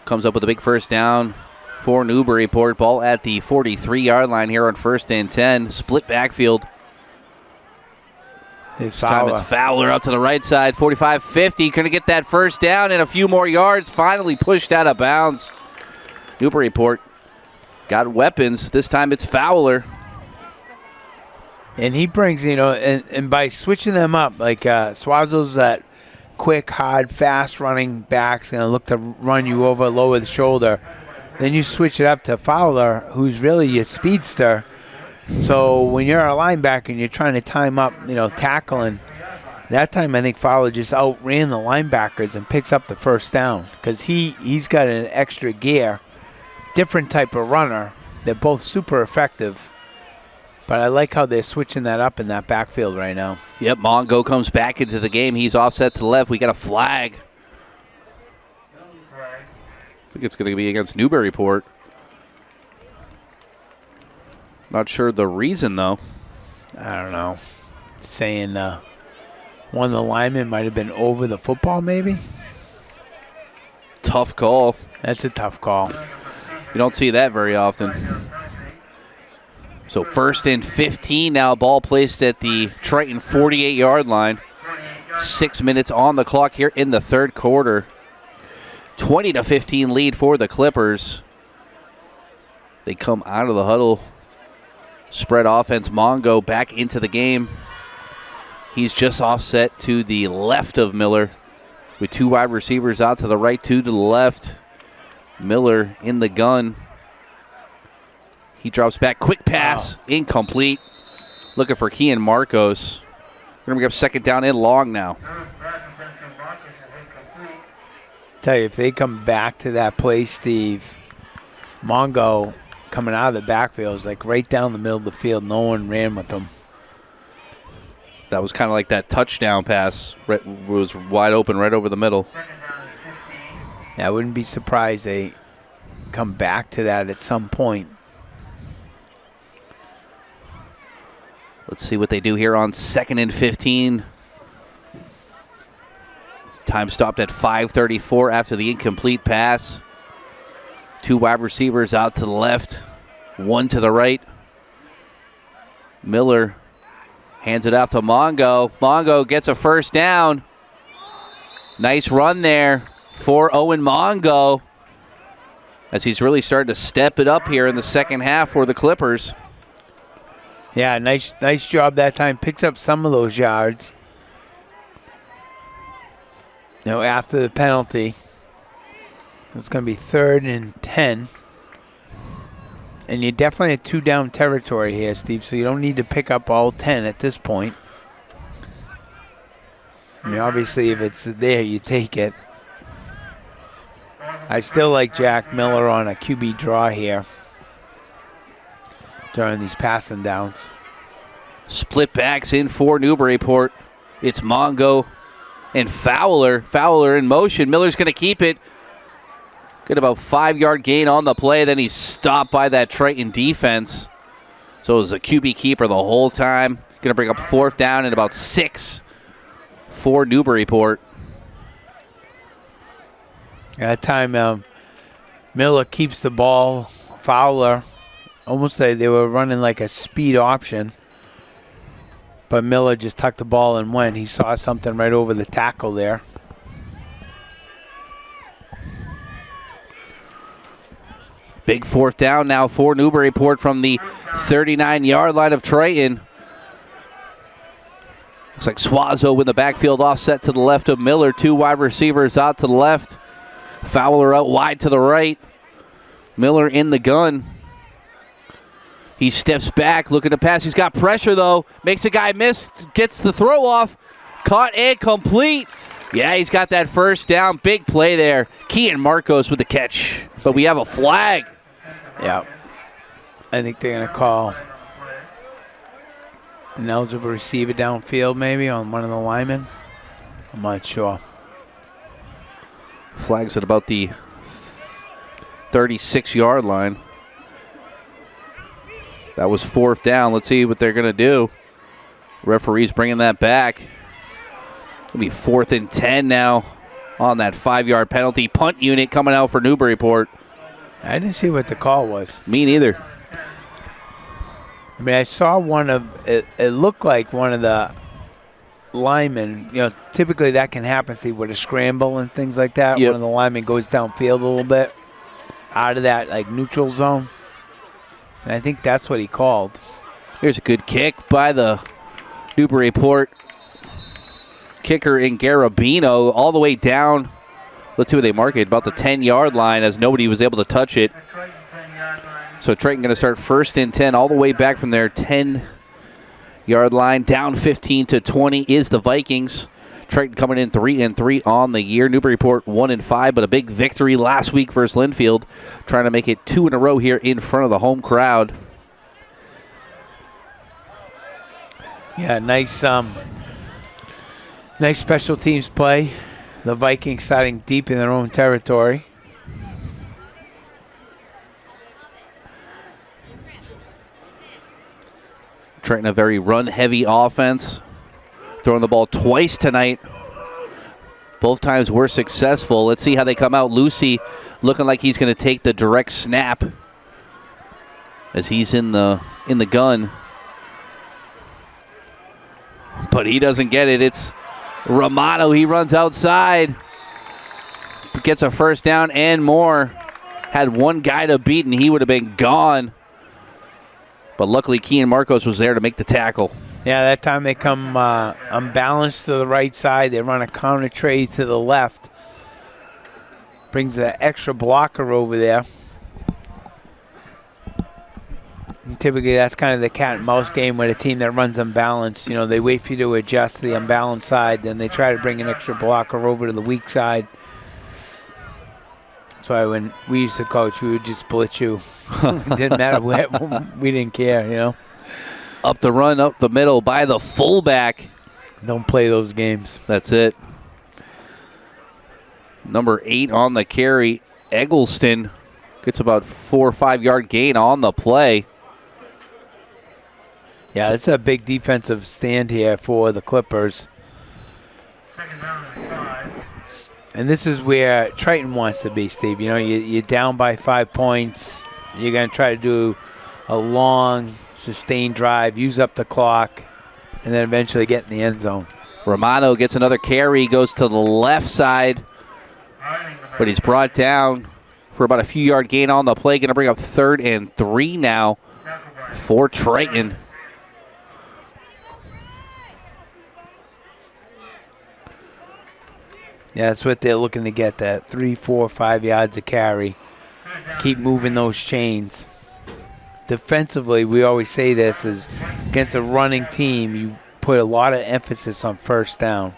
Comes up with a big first down for Newburyport. Ball at the 43-yard line here on first and 10. Split backfield. This time it's Fowler out to the right side. 45-50. Going to get that first down and a few more yards. Finally pushed out of bounds. Newburyport got weapons. This time it's Fowler. And he brings, and by switching them up, like Suazo's that quick, hard, fast-running back's going to look to run you over, lower the shoulder. Then you switch it up to Fowler, who's really your speedster. So when you're a linebacker and you're trying to time up, tackling, that time I think Fowler just outran the linebackers and picks up the first down because he's got an extra gear, different type of runner. They're both super effective. But I like how they're switching that up in that backfield right now. Yep, Mongo comes back into the game. He's offset to the left. We got a flag. I think it's going to be against Newburyport. Not sure the reason, though. I don't know. Saying one of the linemen might have been over the football, maybe? Tough call. That's a tough call. You don't see that very often. So 1st and 15 now, ball placed at the Triton 48-yard line. 6 minutes on the clock here in the third quarter. 20-15 lead for the Clippers. They come out of the huddle. Spread offense. Mongo back into the game. He's just offset to the left of Miller with 2 wide receivers out to the right, 2 to the left. Miller in the gun. He drops back. Quick pass. Incomplete. Looking for Kean Marcos. We're going to bring up 2nd down and long now. Tell you, if they come back to that play, Steve, Mongo coming out of the backfield is like right down the middle of the field. No one ran with him. That was kind of like that touchdown pass. Right, was wide open right over the middle. Yeah, I wouldn't be surprised they come back to that at some point. Let's see what they do here on 2nd and 15. Time stopped at 5:34 after the incomplete pass. 2 wide receivers out to the left, 1 to the right. Miller hands it off to Mongo. Mongo gets a 1st down. Nice run there for Owen Mongo, as he's really starting to step it up here in the second half for the Clippers. Yeah, nice job that time. Picks up some of those yards. After the penalty, it's going to be 3rd and 10. And you're definitely at 2 down territory here, Steve, so you don't need to pick up all 10 at this point. I mean, obviously, if it's there, you take it. I still like Jack Miller on a QB draw here during these passing downs. Split backs in for Newburyport. It's Mongo and Fowler. Fowler in motion. Miller's going to keep it. Get about 5-yard gain on the play. Then he's stopped by that Triton defense. So it was a QB keeper the whole time. Going to bring up 4th down and about 6 for Newburyport. At that time, Miller keeps the ball. Fowler, almost like they were running like a speed option. But Miller just tucked the ball and went. He saw something right over the tackle there. Big 4th down now for Newburyport from the 39-yard line of Triton. Looks like Suazo in the backfield, offset to the left of Miller. 2 wide receivers out to the left. Fowler out wide to the right. Miller in the gun. He steps back, looking to pass. He's got pressure, though. Makes a guy miss. Gets the throw off. Caught and complete. Yeah, he's got that 1st down. Big play there. Kean Marcos with the catch. But we have a flag. Yeah. I think they're going to call an eligible receiver downfield maybe on one of the linemen. I'm not sure. Flags at about the 36-yard line. That was 4th down. Let's see what they're going to do. Referee's bringing that back. It'll be 4th and 10 now on that 5-yard penalty. Punt unit coming out for Newburyport. I didn't see what the call was. Me neither. I mean, I saw one of it. It looked like one of the linemen. Typically that can happen, see, with a scramble and things like that. Yep. One of the linemen goes downfield a little bit out of that like neutral zone. And I think that's what he called. Here's a good kick by the Newburyport kicker in Garabino all the way down. Let's see where they mark it. About the 10-yard line, as nobody was able to touch it. So Triton going to start 1st and 10 all the way back from their 10-yard line. Down 15-20 is the Vikings. Triton coming in 3-3 on the year. Newburyport 1-5, but a big victory last week versus Linfield, trying to make it 2 in a row here in front of the home crowd. Yeah, nice special teams play. The Vikings starting deep in their own territory. Triton a very run-heavy offense. Throwing the ball twice tonight. Both times were successful. Let's see how they come out. Lucy looking like he's going to take the direct snap. as he's in the gun. But he doesn't get it. It's Romano. He runs outside. Gets a first down and more. Had one guy to beat, and he would have been gone. But luckily, Kean Marcos was there to make the tackle. Yeah, that time they come unbalanced to the right side. They run a counter trade to the left. Brings an extra blocker over there. And typically, that's kind of the cat and mouse game with a team that runs unbalanced. You know, they wait for you to adjust to the unbalanced side, then they try to bring an extra blocker over to the weak side. That's why when we used to coach, we would just blitz you. It didn't matter where. We didn't care, you know. Up the run, up the middle by the fullback. Don't play those games. That's it. Number 8 on the carry, Eggleston gets about 4 or 5 yard gain on the play. Yeah, it's a big defensive stand here for the Clippers. And this is where Triton wants to be, Steve. You know, you're down by 5 points. You're going to try to do a long, sustained drive, use up the clock, and then eventually get in the end zone. Romano gets another carry, goes to the left side, but he's brought down for about a few yard gain on the play. Going to bring up 3rd and 3 now for Triton. Yeah, that's what they're looking to get, that 3, 4, 5 yards of carry. Keep moving those chains. Defensively, we always say this, is against a running team, you put a lot of emphasis on first down.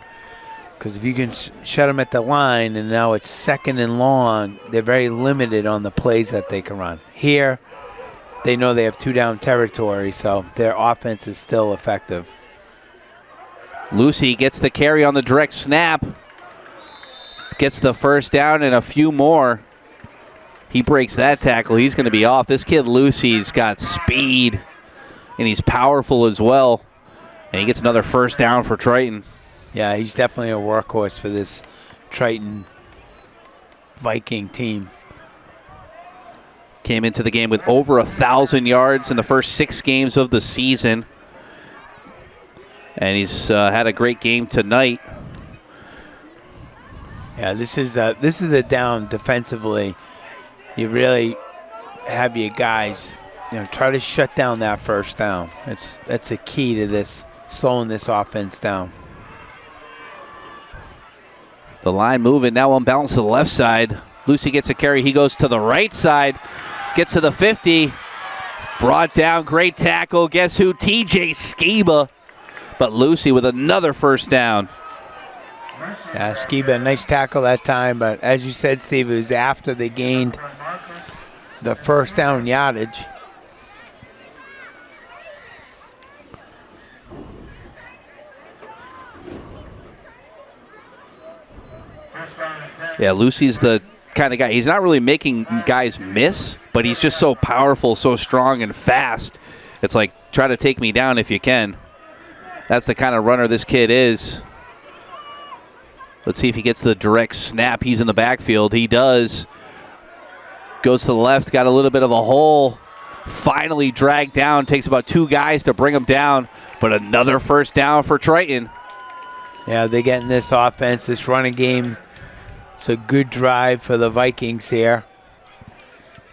Because if you can shut them at the line and now it's 2nd and long, they're very limited on the plays that they can run. Here, they know they have 2 down territory, so their offense is still effective. Lucy gets the carry on the direct snap. Gets the first down and a few more. He breaks that tackle. He's going to be off. This kid, Lucy's got speed, and he's powerful as well. And he gets another first down for Triton. Yeah, he's definitely a workhorse for this Triton Viking team. Came into the game with over 1,000 yards in the first 6 games of the season. And he's had a great game tonight. Yeah, this is the down defensively. You really have your guys, you know, try to shut down that first down. That's a key to this, slowing this offense down. The line moving, now unbalanced to the left side. Lucy gets a carry, he goes to the right side, gets to the 50, brought down, great tackle. Guess who? TJ Skiba. But Lucy with another first down. Yeah, Skiba, nice tackle that time, but as you said, Steve, it was after they gained the first down yardage. Yeah, Lucy's the kind of guy. He's not really making guys miss, but he's just so powerful, so strong, and fast. It's like, try to take me down if you can. That's the kind of runner this kid is. Let's see if he gets the direct snap. He's in the backfield. He does. Goes to the left, got a little bit of a hole. Finally dragged down. Takes about 2 guys to bring him down. But another first down for Triton. Yeah, they're getting this offense, this running game. It's a good drive for the Vikings here.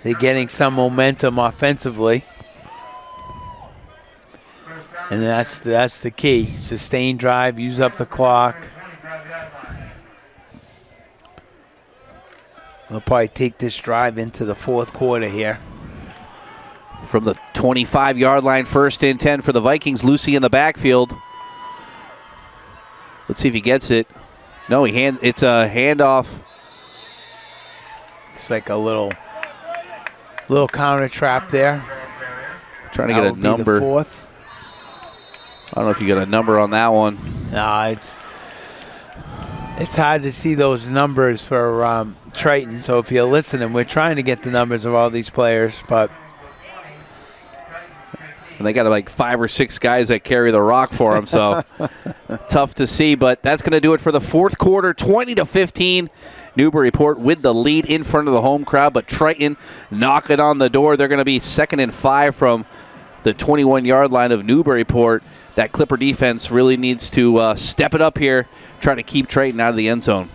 They're getting some momentum offensively. And that's the key. Sustained drive, use up the clock. They'll probably take this drive into the 4th quarter here. From the 25-yard line, 1st and 10 for the Vikings. Lucy in the backfield. Let's see if he gets it. No, it's a handoff. It's like a little counter trap there. Trying to get a number. The 4th. I don't know if you got a number on that one. No, it's hard to see those numbers for Triton. So if you're listening, we're trying to get the numbers of all these players, but and they got like 5 or 6 guys that carry the rock for them, so tough to see. But that's going to do it for the 4th quarter. 20-15, Newburyport with the lead in front of the home crowd, but Triton knocking on the door. They're going to be 2nd and 5 from the 21-yard line of Newburyport. That Clipper defense really needs to step it up here, try to keep Triton out of the end zone.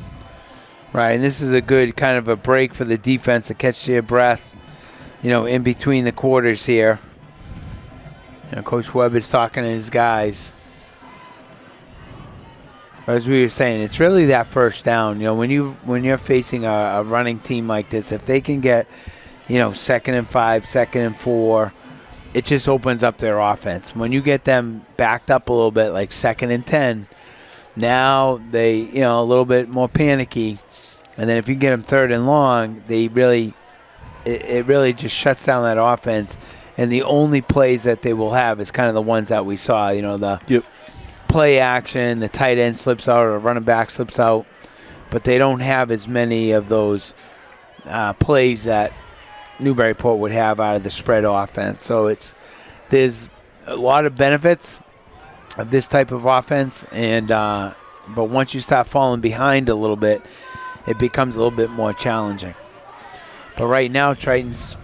Right, and this is a good kind of a break for the defense to catch their breath, in between the quarters here. Coach Webb is talking to his guys. As we were saying, it's really that first down. When you're facing a running team like this, if they can get, 2nd and 5, 2nd and 4, it just opens up their offense. When you get them backed up a little bit, like 2nd and 10, now they, a little bit more panicky. And then if you get them 3rd and long, it really just shuts down that offense. And the only plays that they will have is kind of the ones that we saw, the play action, the tight end slips out or running back slips out. But they don't have as many of those plays that Newburyport would have out of the spread offense. So there's a lot of benefits of this type of offense, and but once you start falling behind a little bit, it becomes a little bit more challenging. But right now, Triton's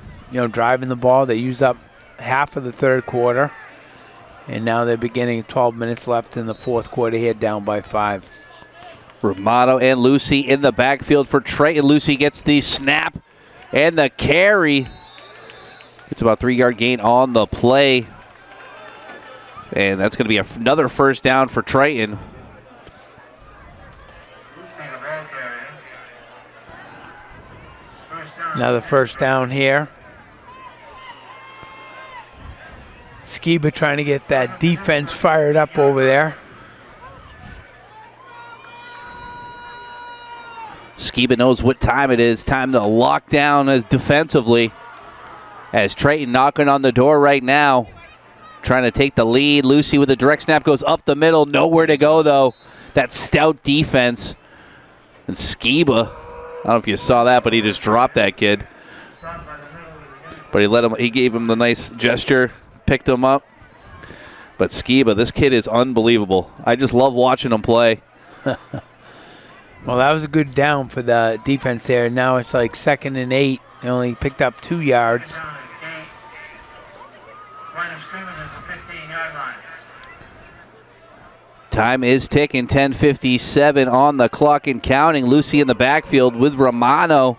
driving the ball. They use up half of the third quarter, and now they're beginning 12 minutes left in the fourth quarter here, down by 5. Romano and Lucy in the backfield for Triton. Lucy gets the snap and the carry. It's about 3-yard gain on the play. And that's going to be another first down for Triton. Another first down here. Skiba trying to get that defense fired up over there. Skiba knows what time it is. Time to lock down as defensively. As Triton knocking on the door right now. Trying to take the lead. Lucy with a direct snap goes up the middle. Nowhere to go, though. That stout defense. And Skiba, I don't know if you saw that, but he just dropped that kid. But he gave him the nice gesture, picked him up. But Skiba, this kid is unbelievable. I just love watching him play. Well, that was a good down for the defense there. Now it's like 2nd and 8. They only picked up 2 yards. Time is ticking, 10:57 on the clock and counting. Lucy in the backfield with Romano.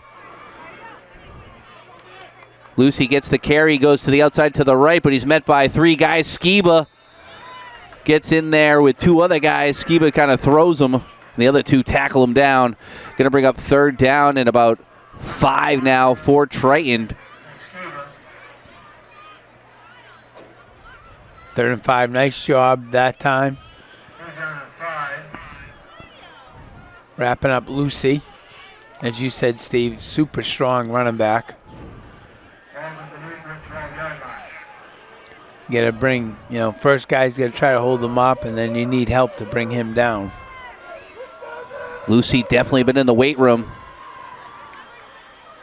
Lucy gets the carry, goes to the outside to the right, but he's met by 3 guys. Skiba gets in there with 2 other guys. Skiba kind of throws him. The other 2 tackle him down. Going to bring up 3rd down and about 5 now for Triton. 3rd and 5. Nice job that time. Wrapping up Lucy. As you said, Steve, super strong running back. You got to bring, first guy's got to try to hold him up, and then you need help to bring him down. Lucy definitely been in the weight room.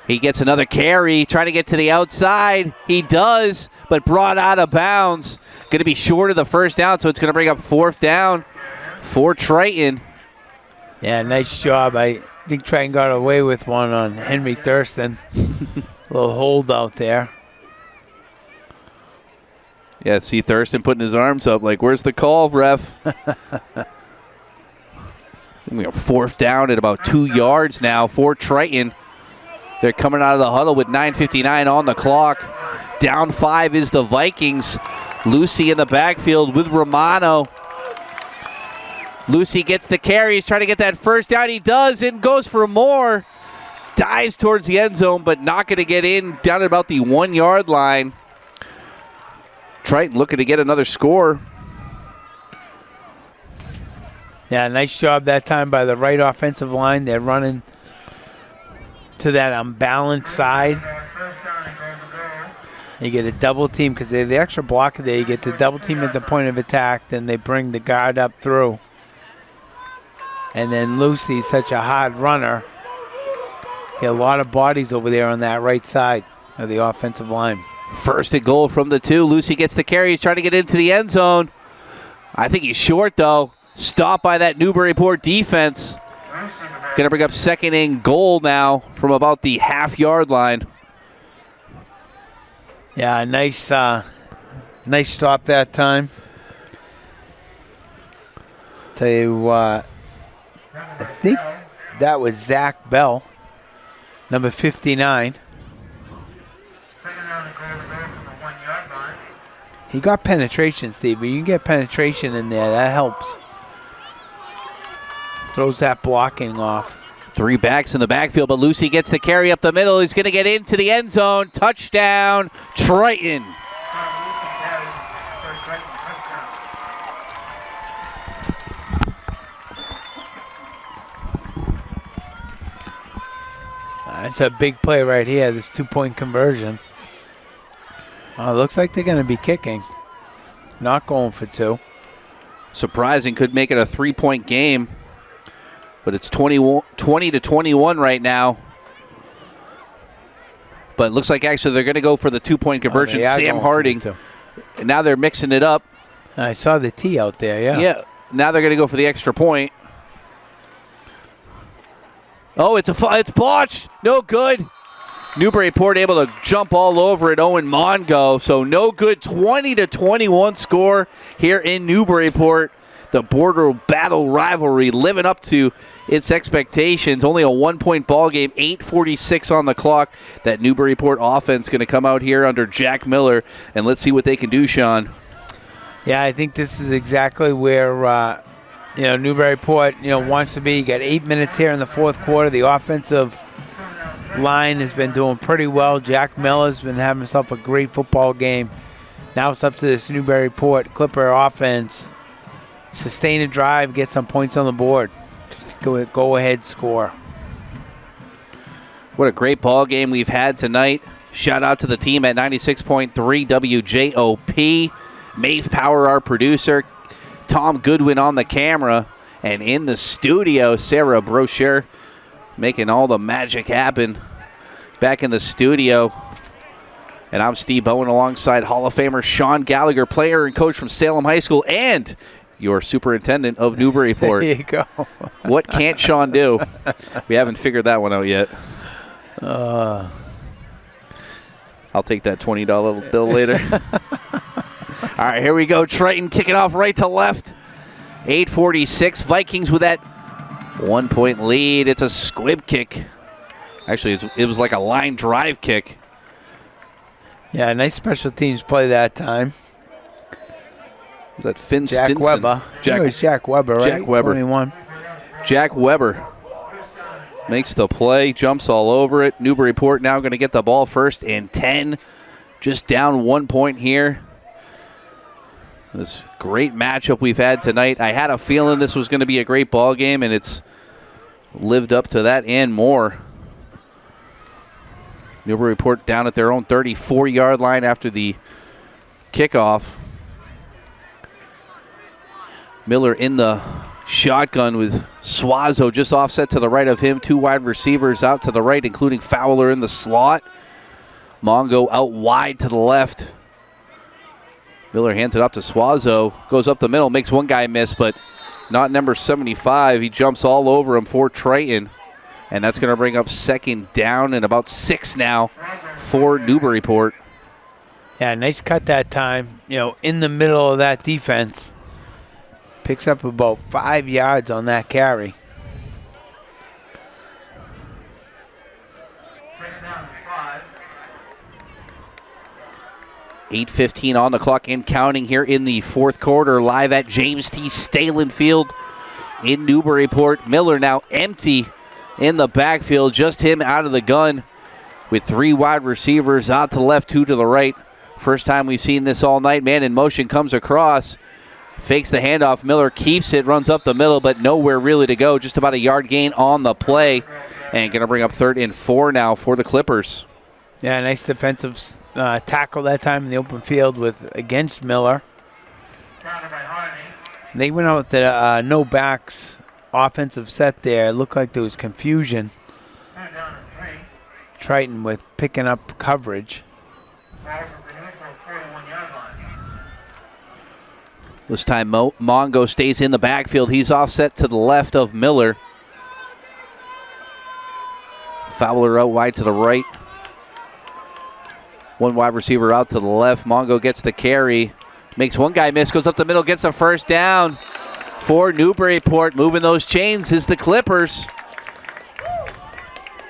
He gets another carry, trying to get to the outside. He does, but brought out of bounds. Going to be short of the first down, so it's going to bring up 4th down for Triton. Yeah, nice job. I think Triton got away with one on Henry Thurston. A little hold out there. Yeah, see Thurston putting his arms up like, where's the call, ref? We have 4th down at about 2 yards now for Triton. They're coming out of the huddle with 9:59 on the clock. Down 5 is the Vikings. Lucy in the backfield with Romano. Lucy gets the carry. He's trying to get that first down. He does and goes for more. Dives towards the end zone, but not going to get in down at about the 1-yard line. Triton looking to get another score. Yeah, nice job that time by the right offensive line. They're running to that unbalanced side. You get a double team because they have the extra blocker there. You get the double team at the point of attack, then they bring the guard up through. And then Lucy's such a hard runner. Get a lot of bodies over there on that right side of the offensive line. 1st and goal from the 2. Lucy gets the carry. He's trying to get into the end zone. I think he's short, though. Stopped by that Newburyport defense. Going to bring up second and goal now from about the half-yard line. Yeah, nice stop that time. Tell you what, I think that was Zach Bell, number 59. He got penetration, Steve, but you can get penetration in there. That helps. Throws that blocking off. 3 backs in the backfield, but Lucy gets the carry up the middle. He's going to get into the end zone. Touchdown, Triton. That's a big play right here, this 2-point conversion. Oh, looks like they're going to be kicking. Not going for 2. Surprising, could make it a 3-point game. But it's 20-21 right now. But it looks like actually they're going to go for the 2-point conversion. Sam Harding. And now they're mixing it up. I saw the T out there, yeah. Yeah, now they're going to go for the extra point. Oh, it's botched. No good. Newburyport able to jump all over it. Owen Mongo. So no good. 20-21 score here in Newburyport. The border battle rivalry living up to its expectations. Only a 1-point ball game. 8:46 on the clock. That Newburyport offense going to come out here under Jack Miller, and let's see what they can do, Sean. Yeah, I think this is exactly where Newburyport wants to be. You got 8 minutes here in the fourth quarter. The offensive line has been doing pretty well. Jack Miller's been having himself a great football game. Now it's up to this Newburyport Clipper offense. Sustain a drive, get some points on the board. Just go ahead, score. What a great ball game we've had tonight. Shout out to the team at 96.3 WJOP. Maeve Power, our producer. Tom Goodwin on the camera. And in the studio, Sarah Brocher making all the magic happen back in the studio. And I'm Steve Bowen alongside Hall of Famer Sean Gallagher, player and coach from Salem High School, and your superintendent of Newburyport. There you go. What can't Sean do? We haven't figured that one out yet. I'll take that $20 bill later. All right, here we go. Triton kicking off right to left. 8:46. Vikings with that 1-point lead. It's a squib kick. Actually, it was like a line drive kick. Yeah, nice special teams play that time. Was that Finn Jack Stinson? Weber. It was Jack Weber, right? Jack Weber. 21. Jack Weber makes the play, jumps all over it. Newburyport now going to get the ball first and 10. Just down 1 point here. This great matchup we've had tonight. I had a feeling this was going to be a great ball game, and it's lived up to that and more. Newburyport down at their own 34-yard line after the kickoff. Miller in the shotgun with Suazo just offset to the right of him. 2 wide receivers out to the right, including Fowler in the slot. Mongo out wide to the left. Miller hands it up to Suazo. Goes up the middle, makes one guy miss, but not number 75. He jumps all over him for Triton. And that's going to bring up second down and about 6 now for Newburyport. Yeah, nice cut that time. In the middle of that defense. Picks up about 5 yards on that carry. $8:15 on the clock and counting here in the fourth quarter. Live at James T. Stehlin Field in Newburyport. Miller now empty in the backfield. Just him out of the gun with 3 wide receivers out to the left, 2 to the right. First time we've seen this all night. Man in motion comes across. Fakes the handoff. Miller keeps it, runs up the middle, but nowhere really to go. Just about a yard gain on the play. And going to bring up 3rd and 4 now for the Clippers. Yeah, nice defensive tackle that time in the open field against Miller. They went out with the no backs offensive set there. It looked like there was confusion. Triton with picking up coverage. This time Mongo stays in the backfield. He's offset to the left of Miller. Fowler out wide to the right. One wide receiver out to the left. Mongo gets the carry. Makes one guy miss, goes up the middle, gets a first down for Newburyport. Moving those chains is the Clippers.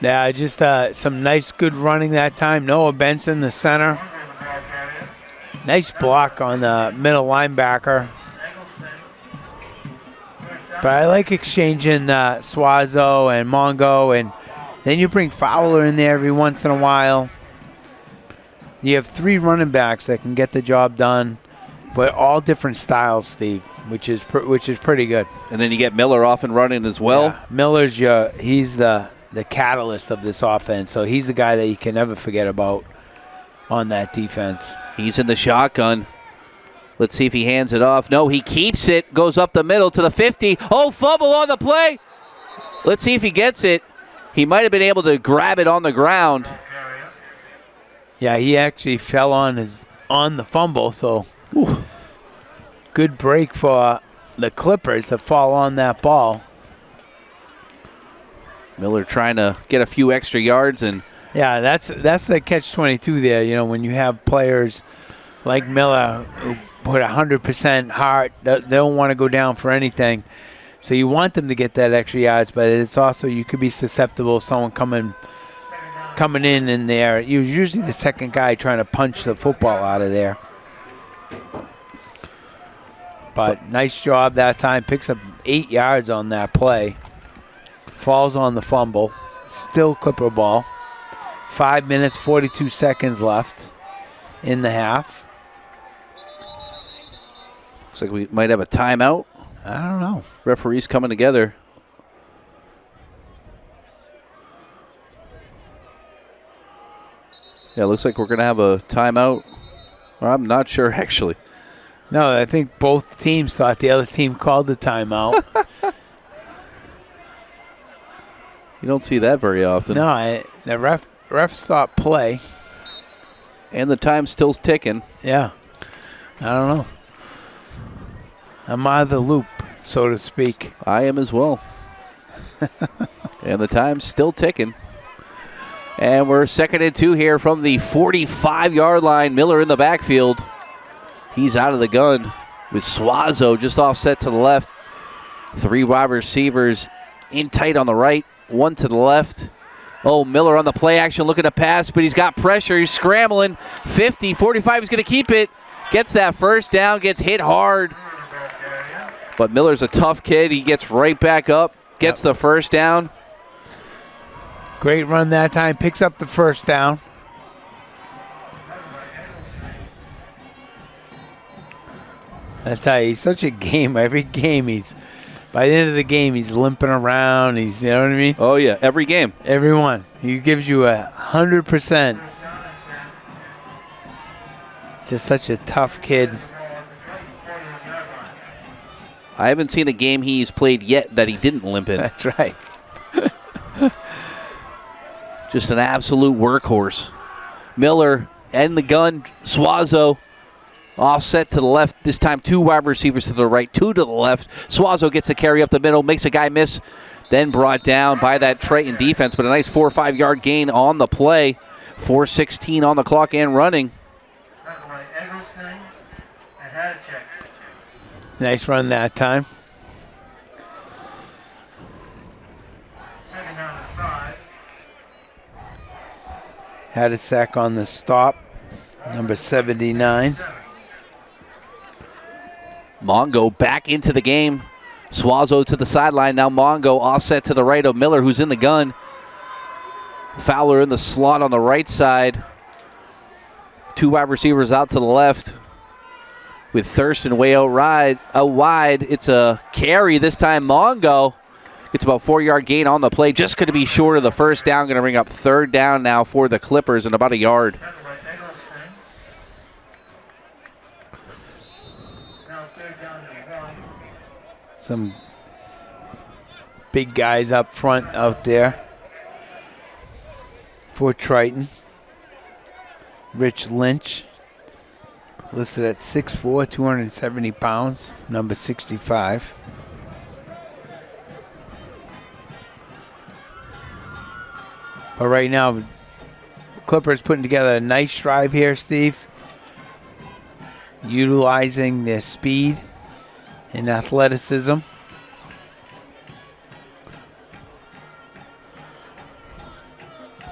Yeah, just some nice, good running that time. Noah Benson, the center. Nice block on the middle linebacker. But I like exchanging Suazo and Mongo, and then you bring Fowler in there every once in a while. You have 3 running backs that can get the job done, but all different styles, Steve, which is pretty good. And then you get Miller off and running as well. Yeah, Miller's he's the catalyst of this offense, so he's the guy that you can never forget about on that defense. He's in the shotgun. Let's see if he hands it off. No, he keeps it, goes up the middle to the 50. Oh, fumble on the play. Let's see if he gets it. He might have been able to grab it on the ground. Yeah, he actually fell on the fumble, so good break for the Clippers to fall on that ball. Miller trying to get a few extra yards, and yeah, that's the catch-22 there. You know, when you have players like Miller who put 100% heart, they don't want to go down for anything. So you want them to get that extra yards, but it's also you could be susceptible to someone coming in there. You're usually the second guy trying to punch the football out of there. But nice job that time. Picks up 8 yards on that play. Falls on the fumble. Still Clipper ball. 5 minutes, 42 seconds left in the half. Looks like we might have a timeout. I don't know. Referees coming together. Yeah, looks like we're going to have a timeout. I'm not sure, actually. No, I think both teams thought the other team called the timeout. You don't see that very often. No, the refs thought play. And the time's still ticking. Yeah. I don't know. I'm out of the loop, so to speak. I am as well. And the time's still ticking. And we're 2nd and 2 here from the 45-yard line. Miller in the backfield. He's out of the gun with Suazo just offset to the left. 3 wide receivers in tight on the right, 1 to the left. Oh, Miller on the play action looking to pass, but he's got pressure. He's scrambling. 50, 45, he's going to keep it. Gets that first down, gets hit hard. But Miller's a tough kid. He gets right back up, gets the first down. Great run that time. Picks up the first down. I tell you, he's such a gamer. Every game, by the end of the game, he's limping around. You know what I mean? Oh, yeah, every game. Every one. He gives you 100%. Just such a tough kid. I haven't seen a game he's played yet that he didn't limp in. That's right. Just an absolute workhorse. Miller and the gun. Suazo offset to the left. This time 2 wide receivers to the right, 2 to the left. Suazo gets the carry up the middle, makes a guy miss, then brought down by that Triton defense. But a nice 4 or 5 yard gain on the play. 4:16 on the clock and running. Nice run that time. Had a sack on the stop. Number 79. Mongo back into the game. Suazo to the sideline. Now Mongo offset to the right of Miller, who's in the gun. Fowler in the slot on the right side. 2 wide receivers out to the left. With Thurston way out wide. It's a carry this time. Mongo gets about 4 yard gain on the play. Just going to be short of the first down. Going to bring up 3rd down now for the Clippers and about a yard. Some big guys up front out there for Triton. Rich Lynch, listed at 6'4", 270 pounds, number 65. But right now, Clippers putting together a nice drive here, Steve. Utilizing their speed and athleticism.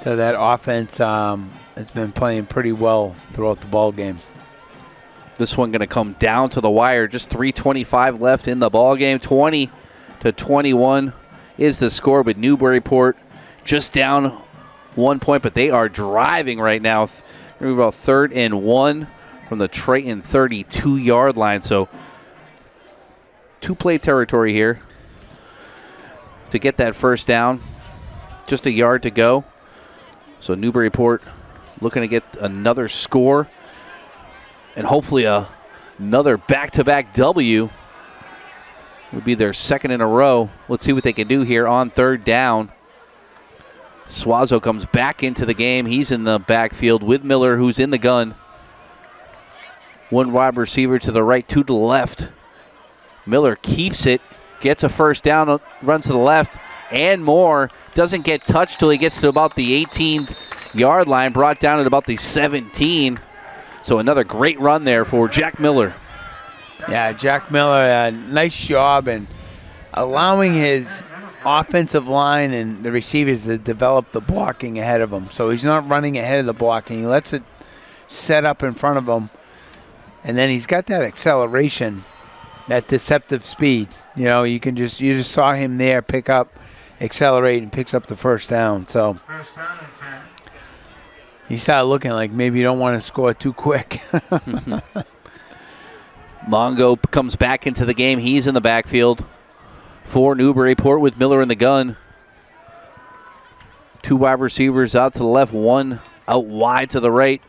So that offense has been playing pretty well throughout the ball game. This one going to come down to the wire. Just 3:25 left in the ball game. 20-21 is the score, with Newburyport just down 1 point, but they are driving right now. Maybe about 3rd and 1 from the Triton 32-yard line. So two-play territory here to get that first down. Just a yard to go. So Newburyport looking to get another score and hopefully another back-to-back W. Would be their second in a row. Let's see what they can do here on 3rd down. Suazo comes back into the game. He's in the backfield with Miller, who's in the gun. One wide receiver to the right, 2 to the left. Miller keeps it, gets a first down, runs to the left, and more. Doesn't get touched till he gets to about the 18th-yard line, brought down at about the 17. So another great run there for Jack Miller. Yeah, Jack Miller, nice job and allowing his offensive line and the receivers to develop the blocking ahead of him. So he's not running ahead of the blocking. He lets it set up in front of him. And then he's got that acceleration, that deceptive speed. You know, you just saw him there pick up, accelerate, and picks up the first down. So he started looking like maybe you don't want to score too quick. Mongo comes back into the game. He's in the backfield for Newburyport with Miller in the gun. 2 wide receivers out to the left, 1 out wide to the right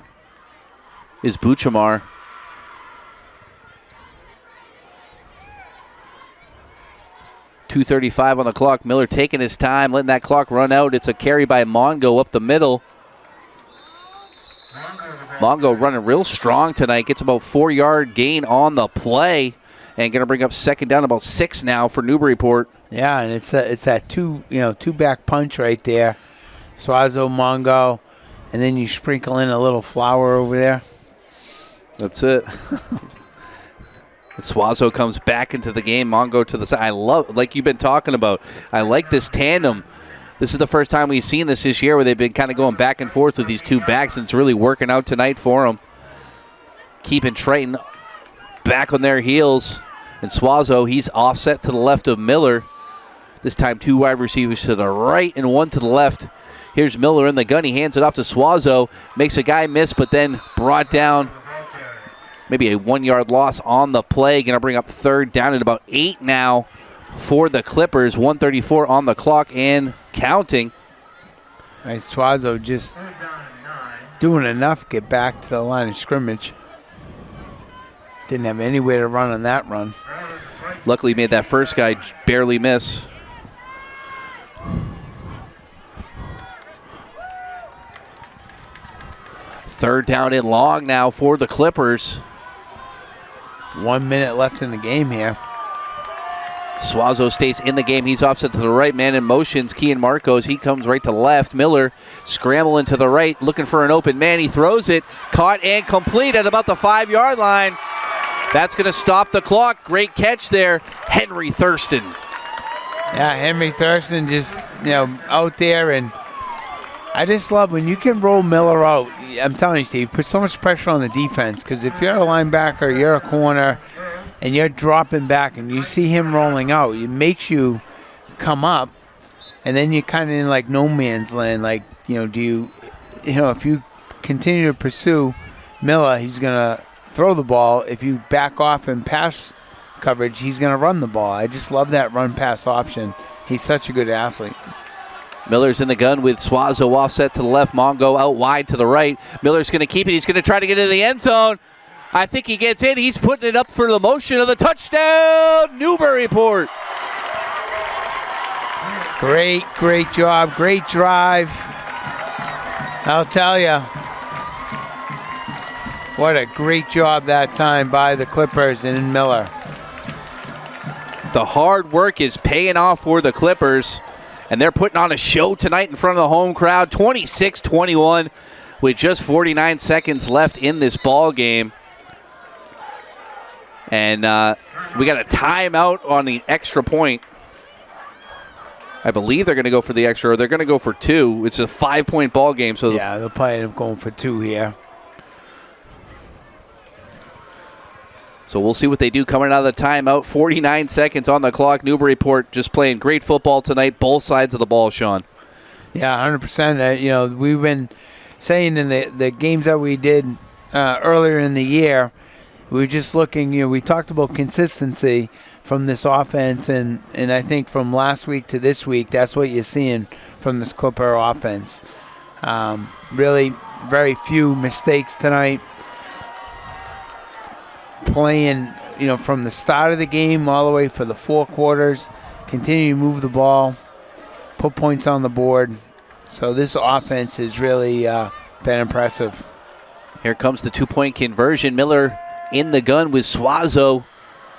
is Buchamar. .235 on the clock. Miller taking his time, letting that clock run out. It's a carry by Mongo up the middle. Mongo running real strong tonight. Gets about 4-yard gain on the play. And going to bring up second down, about 6 now for Newburyport. Yeah, and it's that two-back punch right there. Suazo, Mongo, and then you sprinkle in a little flour over there. That's it. Suazo comes back into the game. Mongo to the side. I love, like you've been talking about, I like this tandem. This is the first time we've seen this year where they've been kind of going back and forth with these 2 backs, and it's really working out tonight for them. Keeping Triton back on their heels. And Suazo, he's offset to the left of Miller. This time 2 wide receivers to the right and 1 to the left. Here's Miller in the gun. He hands it off to Suazo. Makes a guy miss, but then brought down. Maybe a 1-yard loss on the play. Going to bring up 3rd down at about 8 now for the Clippers. 1:34 on the clock and counting. Right, Suazo just doing enough to get back to the line of scrimmage. Didn't have anywhere to run on that run. Luckily made that first guy barely miss. Third down and long now for the Clippers. 1 minute left in the game here. Suazo stays in the game. He's offset to the right. Man in motions. Kean Marcos. He comes right to left. Miller scrambling to the right, looking for an open man. He throws it. Caught and complete at about the 5-yard line. That's going to stop the clock. Great catch there. Henry Thurston. Yeah, Henry Thurston just, out there. And I just love when you can roll Miller out. I'm telling you, Steve, put so much pressure on the defense, because if you're a linebacker, you're a corner, and you're dropping back and you see him rolling out, it makes you come up, and then you're kind of in like no man's land. Like, if you continue to pursue Miller, he's going to throw the ball. If you back off and pass coverage, he's going to run the ball. I just love that run-pass option. He's such a good athlete. Miller's in the gun with Suazo offset to the left. Mongo out wide to the right. Miller's going to keep it. He's going to try to get into the end zone. I think he gets in. He's putting it up for the motion of the touchdown, Newburyport. Great job. Great drive. I'll tell you. What a great job that time by the Clippers and Miller. The hard work is paying off for the Clippers. And they're putting on a show tonight in front of the home crowd, 26-21 with just 49 seconds left in this ball game. And we got a timeout on the extra point. I believe they're going to go for the extra, or they're going to go for 2. It's a 5-point ball game. So yeah, they're probably end up going for 2 here. So we'll see what they do coming out of the timeout. 49 seconds on the clock. Newburyport just playing great football tonight, both sides of the ball, Sean. Yeah, 100%. We've been saying in the games that we did earlier in the year, we were just looking, we talked about consistency from this offense, and I think from last week to this week, that's what you're seeing from this Clipper offense. Really very few mistakes tonight. Playing, from the start of the game all the way for the 4 quarters, continue to move the ball, put points on the board. So this offense has really been impressive. Here comes the 2-point conversion. Miller in the gun with Suazo.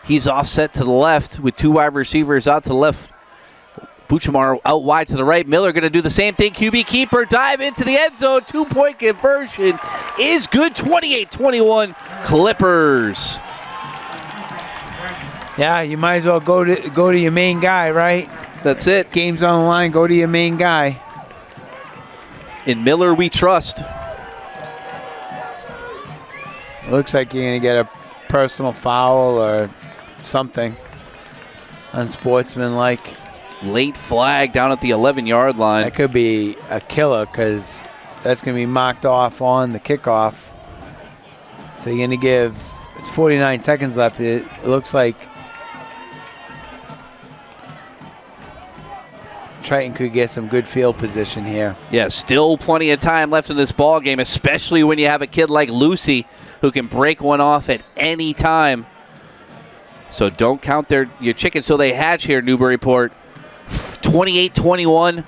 He's offset to the left with 2 wide receivers out to the left. Buchamar out wide to the right. Miller going to do the same thing. QB keeper, dive into the end zone. 2-point conversion is good. 28-21 Clippers. Yeah, you might as well go to your main guy, right? That's it. Game's on the line. Go to your main guy. In Miller, we trust. Looks like you're going to get a personal foul or something unsportsmanlike. Late flag down at the 11-yard line. That could be a killer because that's going to be marked off on the kickoff. So you're going to give, it's 49 seconds left. It looks like Triton could get some good field position here. Yeah, still plenty of time left in this ball game, especially when you have a kid like Lucy who can break one off at any time. So don't count your chickens till they hatch here, Newburyport. 28-21.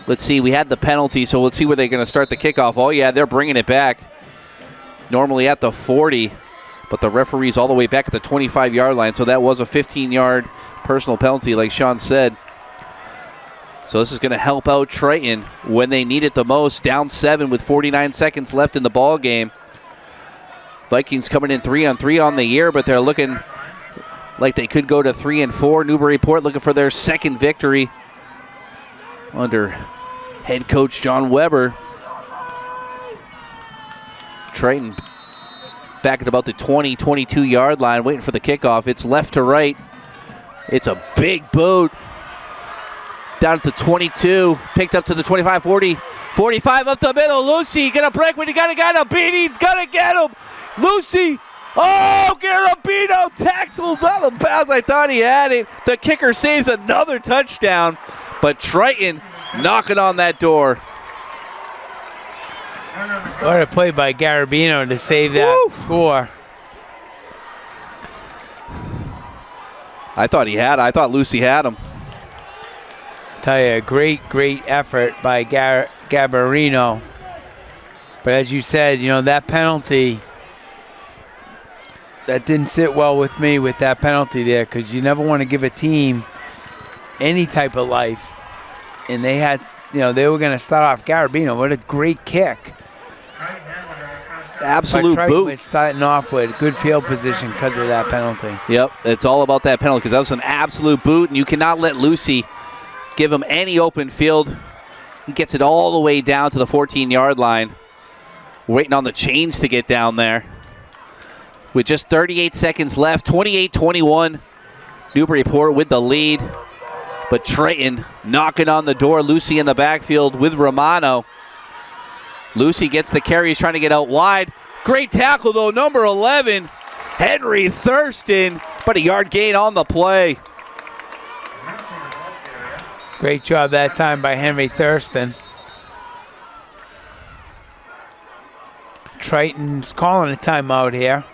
Let's see, we had the penalty, so let's see where they're going to start the kickoff. Oh, yeah, they're bringing it back. Normally at the 40, but the referee's all the way back at the 25-yard line, so that was a 15-yard personal penalty, like Sean said. So this is going to help out Triton when they need it the most. Down 7 with 49 seconds left in the ball game. Vikings coming in 3-on-3 on the year, but they're looking like they could go to 3-4. Newburyport looking for their second victory under head coach John Weber. Triton back at about the 20, 22-yard line, waiting for the kickoff. It's left to right. It's a big boot. Down at the 22, picked up to the 25, 40, 45 up the middle. Lucy gonna break when he got a guy to beat. He's gonna get him. Lucy. Oh, Garabino tackles out of bounds. I thought he had it. The kicker saves another touchdown, but Triton knocking on that door. What a play by Garabino to save that score. I thought Lucy had him. Tell you, a great effort by Garabino. But as you said, that penalty, that didn't sit well with me with that penalty there, because you never want to give a team any type of life. And they had, they were going to start off Garabino. What a great kick. Absolute but boot. Was starting off with good field position because of that penalty. Yep, it's all about that penalty because that was an absolute boot, and you cannot let Lucy give him any open field. He gets it all the way down to the 14-yard line. Waiting on the chains to get down there. With just 38 seconds left, 28-21. Newburyport with the lead. But Triton knocking on the door. Lucy in the backfield with Romano. Lucy gets the carry. He's trying to get out wide. Great tackle, though. Number 11, Henry Thurston. But a yard gain on the play. Great job that time by Henry Thurston. Triton's calling a timeout here.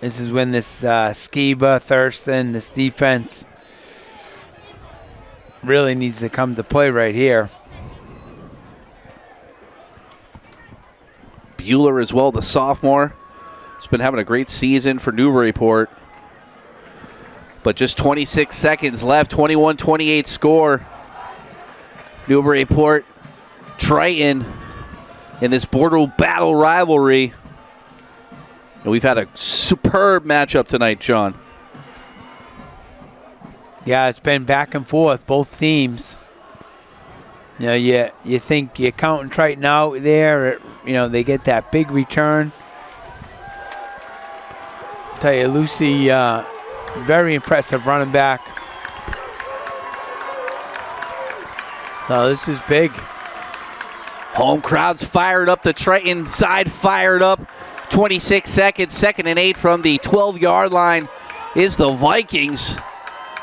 This is when this Skiba, Thurston, this defense really needs to come to play right here. Bueller as well, the sophomore. He's been having a great season for Newburyport. But just 26 seconds left, 21-28 score. Newburyport, Triton in this border battle rivalry. And we've had a superb matchup tonight, John. Yeah, it's been back and forth, both teams. You know, you think you're counting Triton out there. You know, they get that big return. Tell you, Lucy, very impressive running back. So this is big. Home crowd's fired up. The Triton side fired up. 26 seconds, 2nd and 8 from the 12-yard line is the Vikings.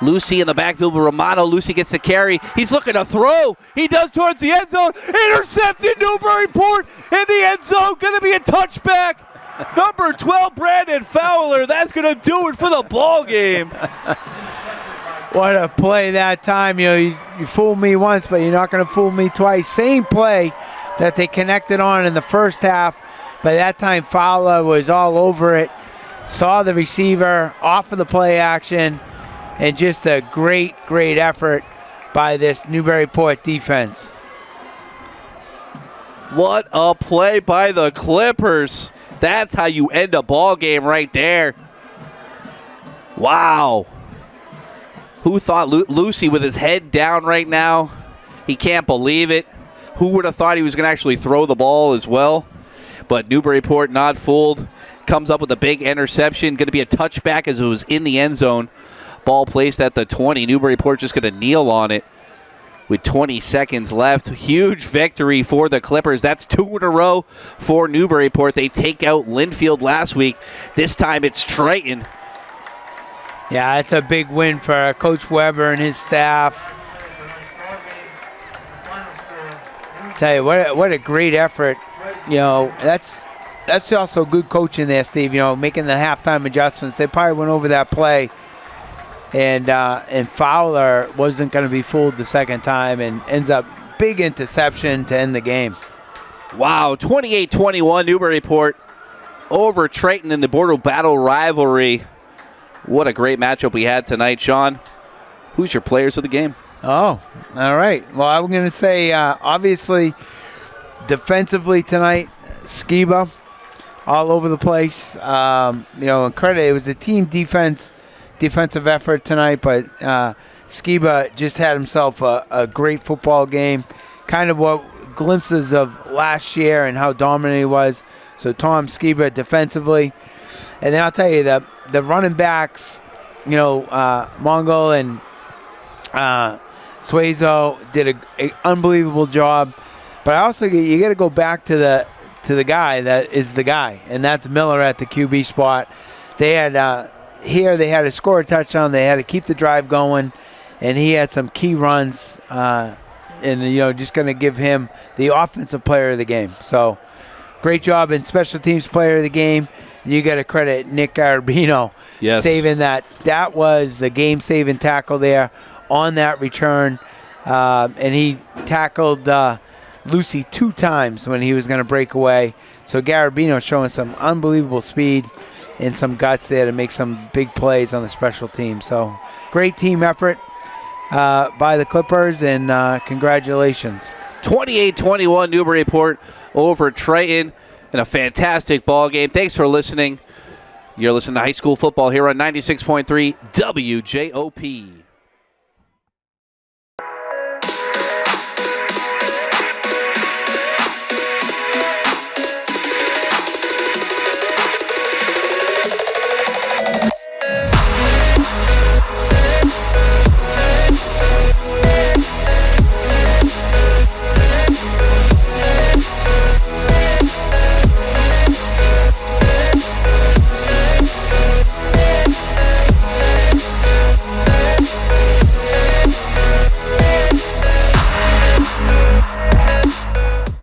Lucy in the backfield with Romano. Lucy gets the carry. He's looking to throw. He does towards the end zone. Intercepted. Newburyport in the end zone. Going to be a touchback. Number 12, Brandon Fowler. That's going to do it for the ball game. What a play that time. You know, you fooled me once, but you're not going to fool me twice. Same play that they connected on in the first half. By that time, Fowler was all over it. Saw the receiver off of the play action. And just a great, great effort by this Newburyport defense. What a play by the Clippers. That's how you end a ball game right there. Wow. Who thought Lucy with his head down right now? He can't believe it. Who would have thought he was going to actually throw the ball as well? But Newburyport not fooled. Comes up with a big interception. Going to be a touchback as it was in the end zone. Ball placed at the 20. Newburyport just going to kneel on it with 20 seconds left. Huge victory for the Clippers. That's 2 in a row for Newburyport. They take out Linfield last week. This time it's Triton. Yeah, it's a big win for Coach Weber and his staff. Tell you, what a great effort. You know, that's also good coaching there, Steve. You know, making the halftime adjustments. They probably went over that play. And Fowler wasn't going to be fooled the second time and ends up big interception to end the game. Wow, 28-21 Newburyport over Triton in the border battle rivalry. What a great matchup we had tonight, Sean. Who's your players of the game? Oh, all right. Well, I'm going to say, obviously, defensively tonight, Skiba all over the place. You know, and credit, it was a team defensive effort tonight, but Skiba just had himself a great football game. Kind of what glimpses of last year and how dominant he was. So Tom Skiba defensively. And then I'll tell you, the running backs, you know, Mongol and Suezo did an unbelievable job. But I also, you got to go back to the guy that is the guy, and that's Miller at the QB spot. They had here they had to score a touchdown. They had to keep the drive going, and he had some key runs. And you know, just going to give him the offensive player of the game. So great job in special teams player of the game. You got to credit Nick Garabino saving that. That was the game-saving tackle there on that return, and he tackled Lucy 2 times when he was going to break away. So Garabino showing some unbelievable speed and some guts there to make some big plays on the special team. So great team effort by the Clippers, and congratulations. 28-21 Newburyport over Triton in a fantastic ball game. Thanks for listening. You're listening to High School Football here on 96.3 WJOP.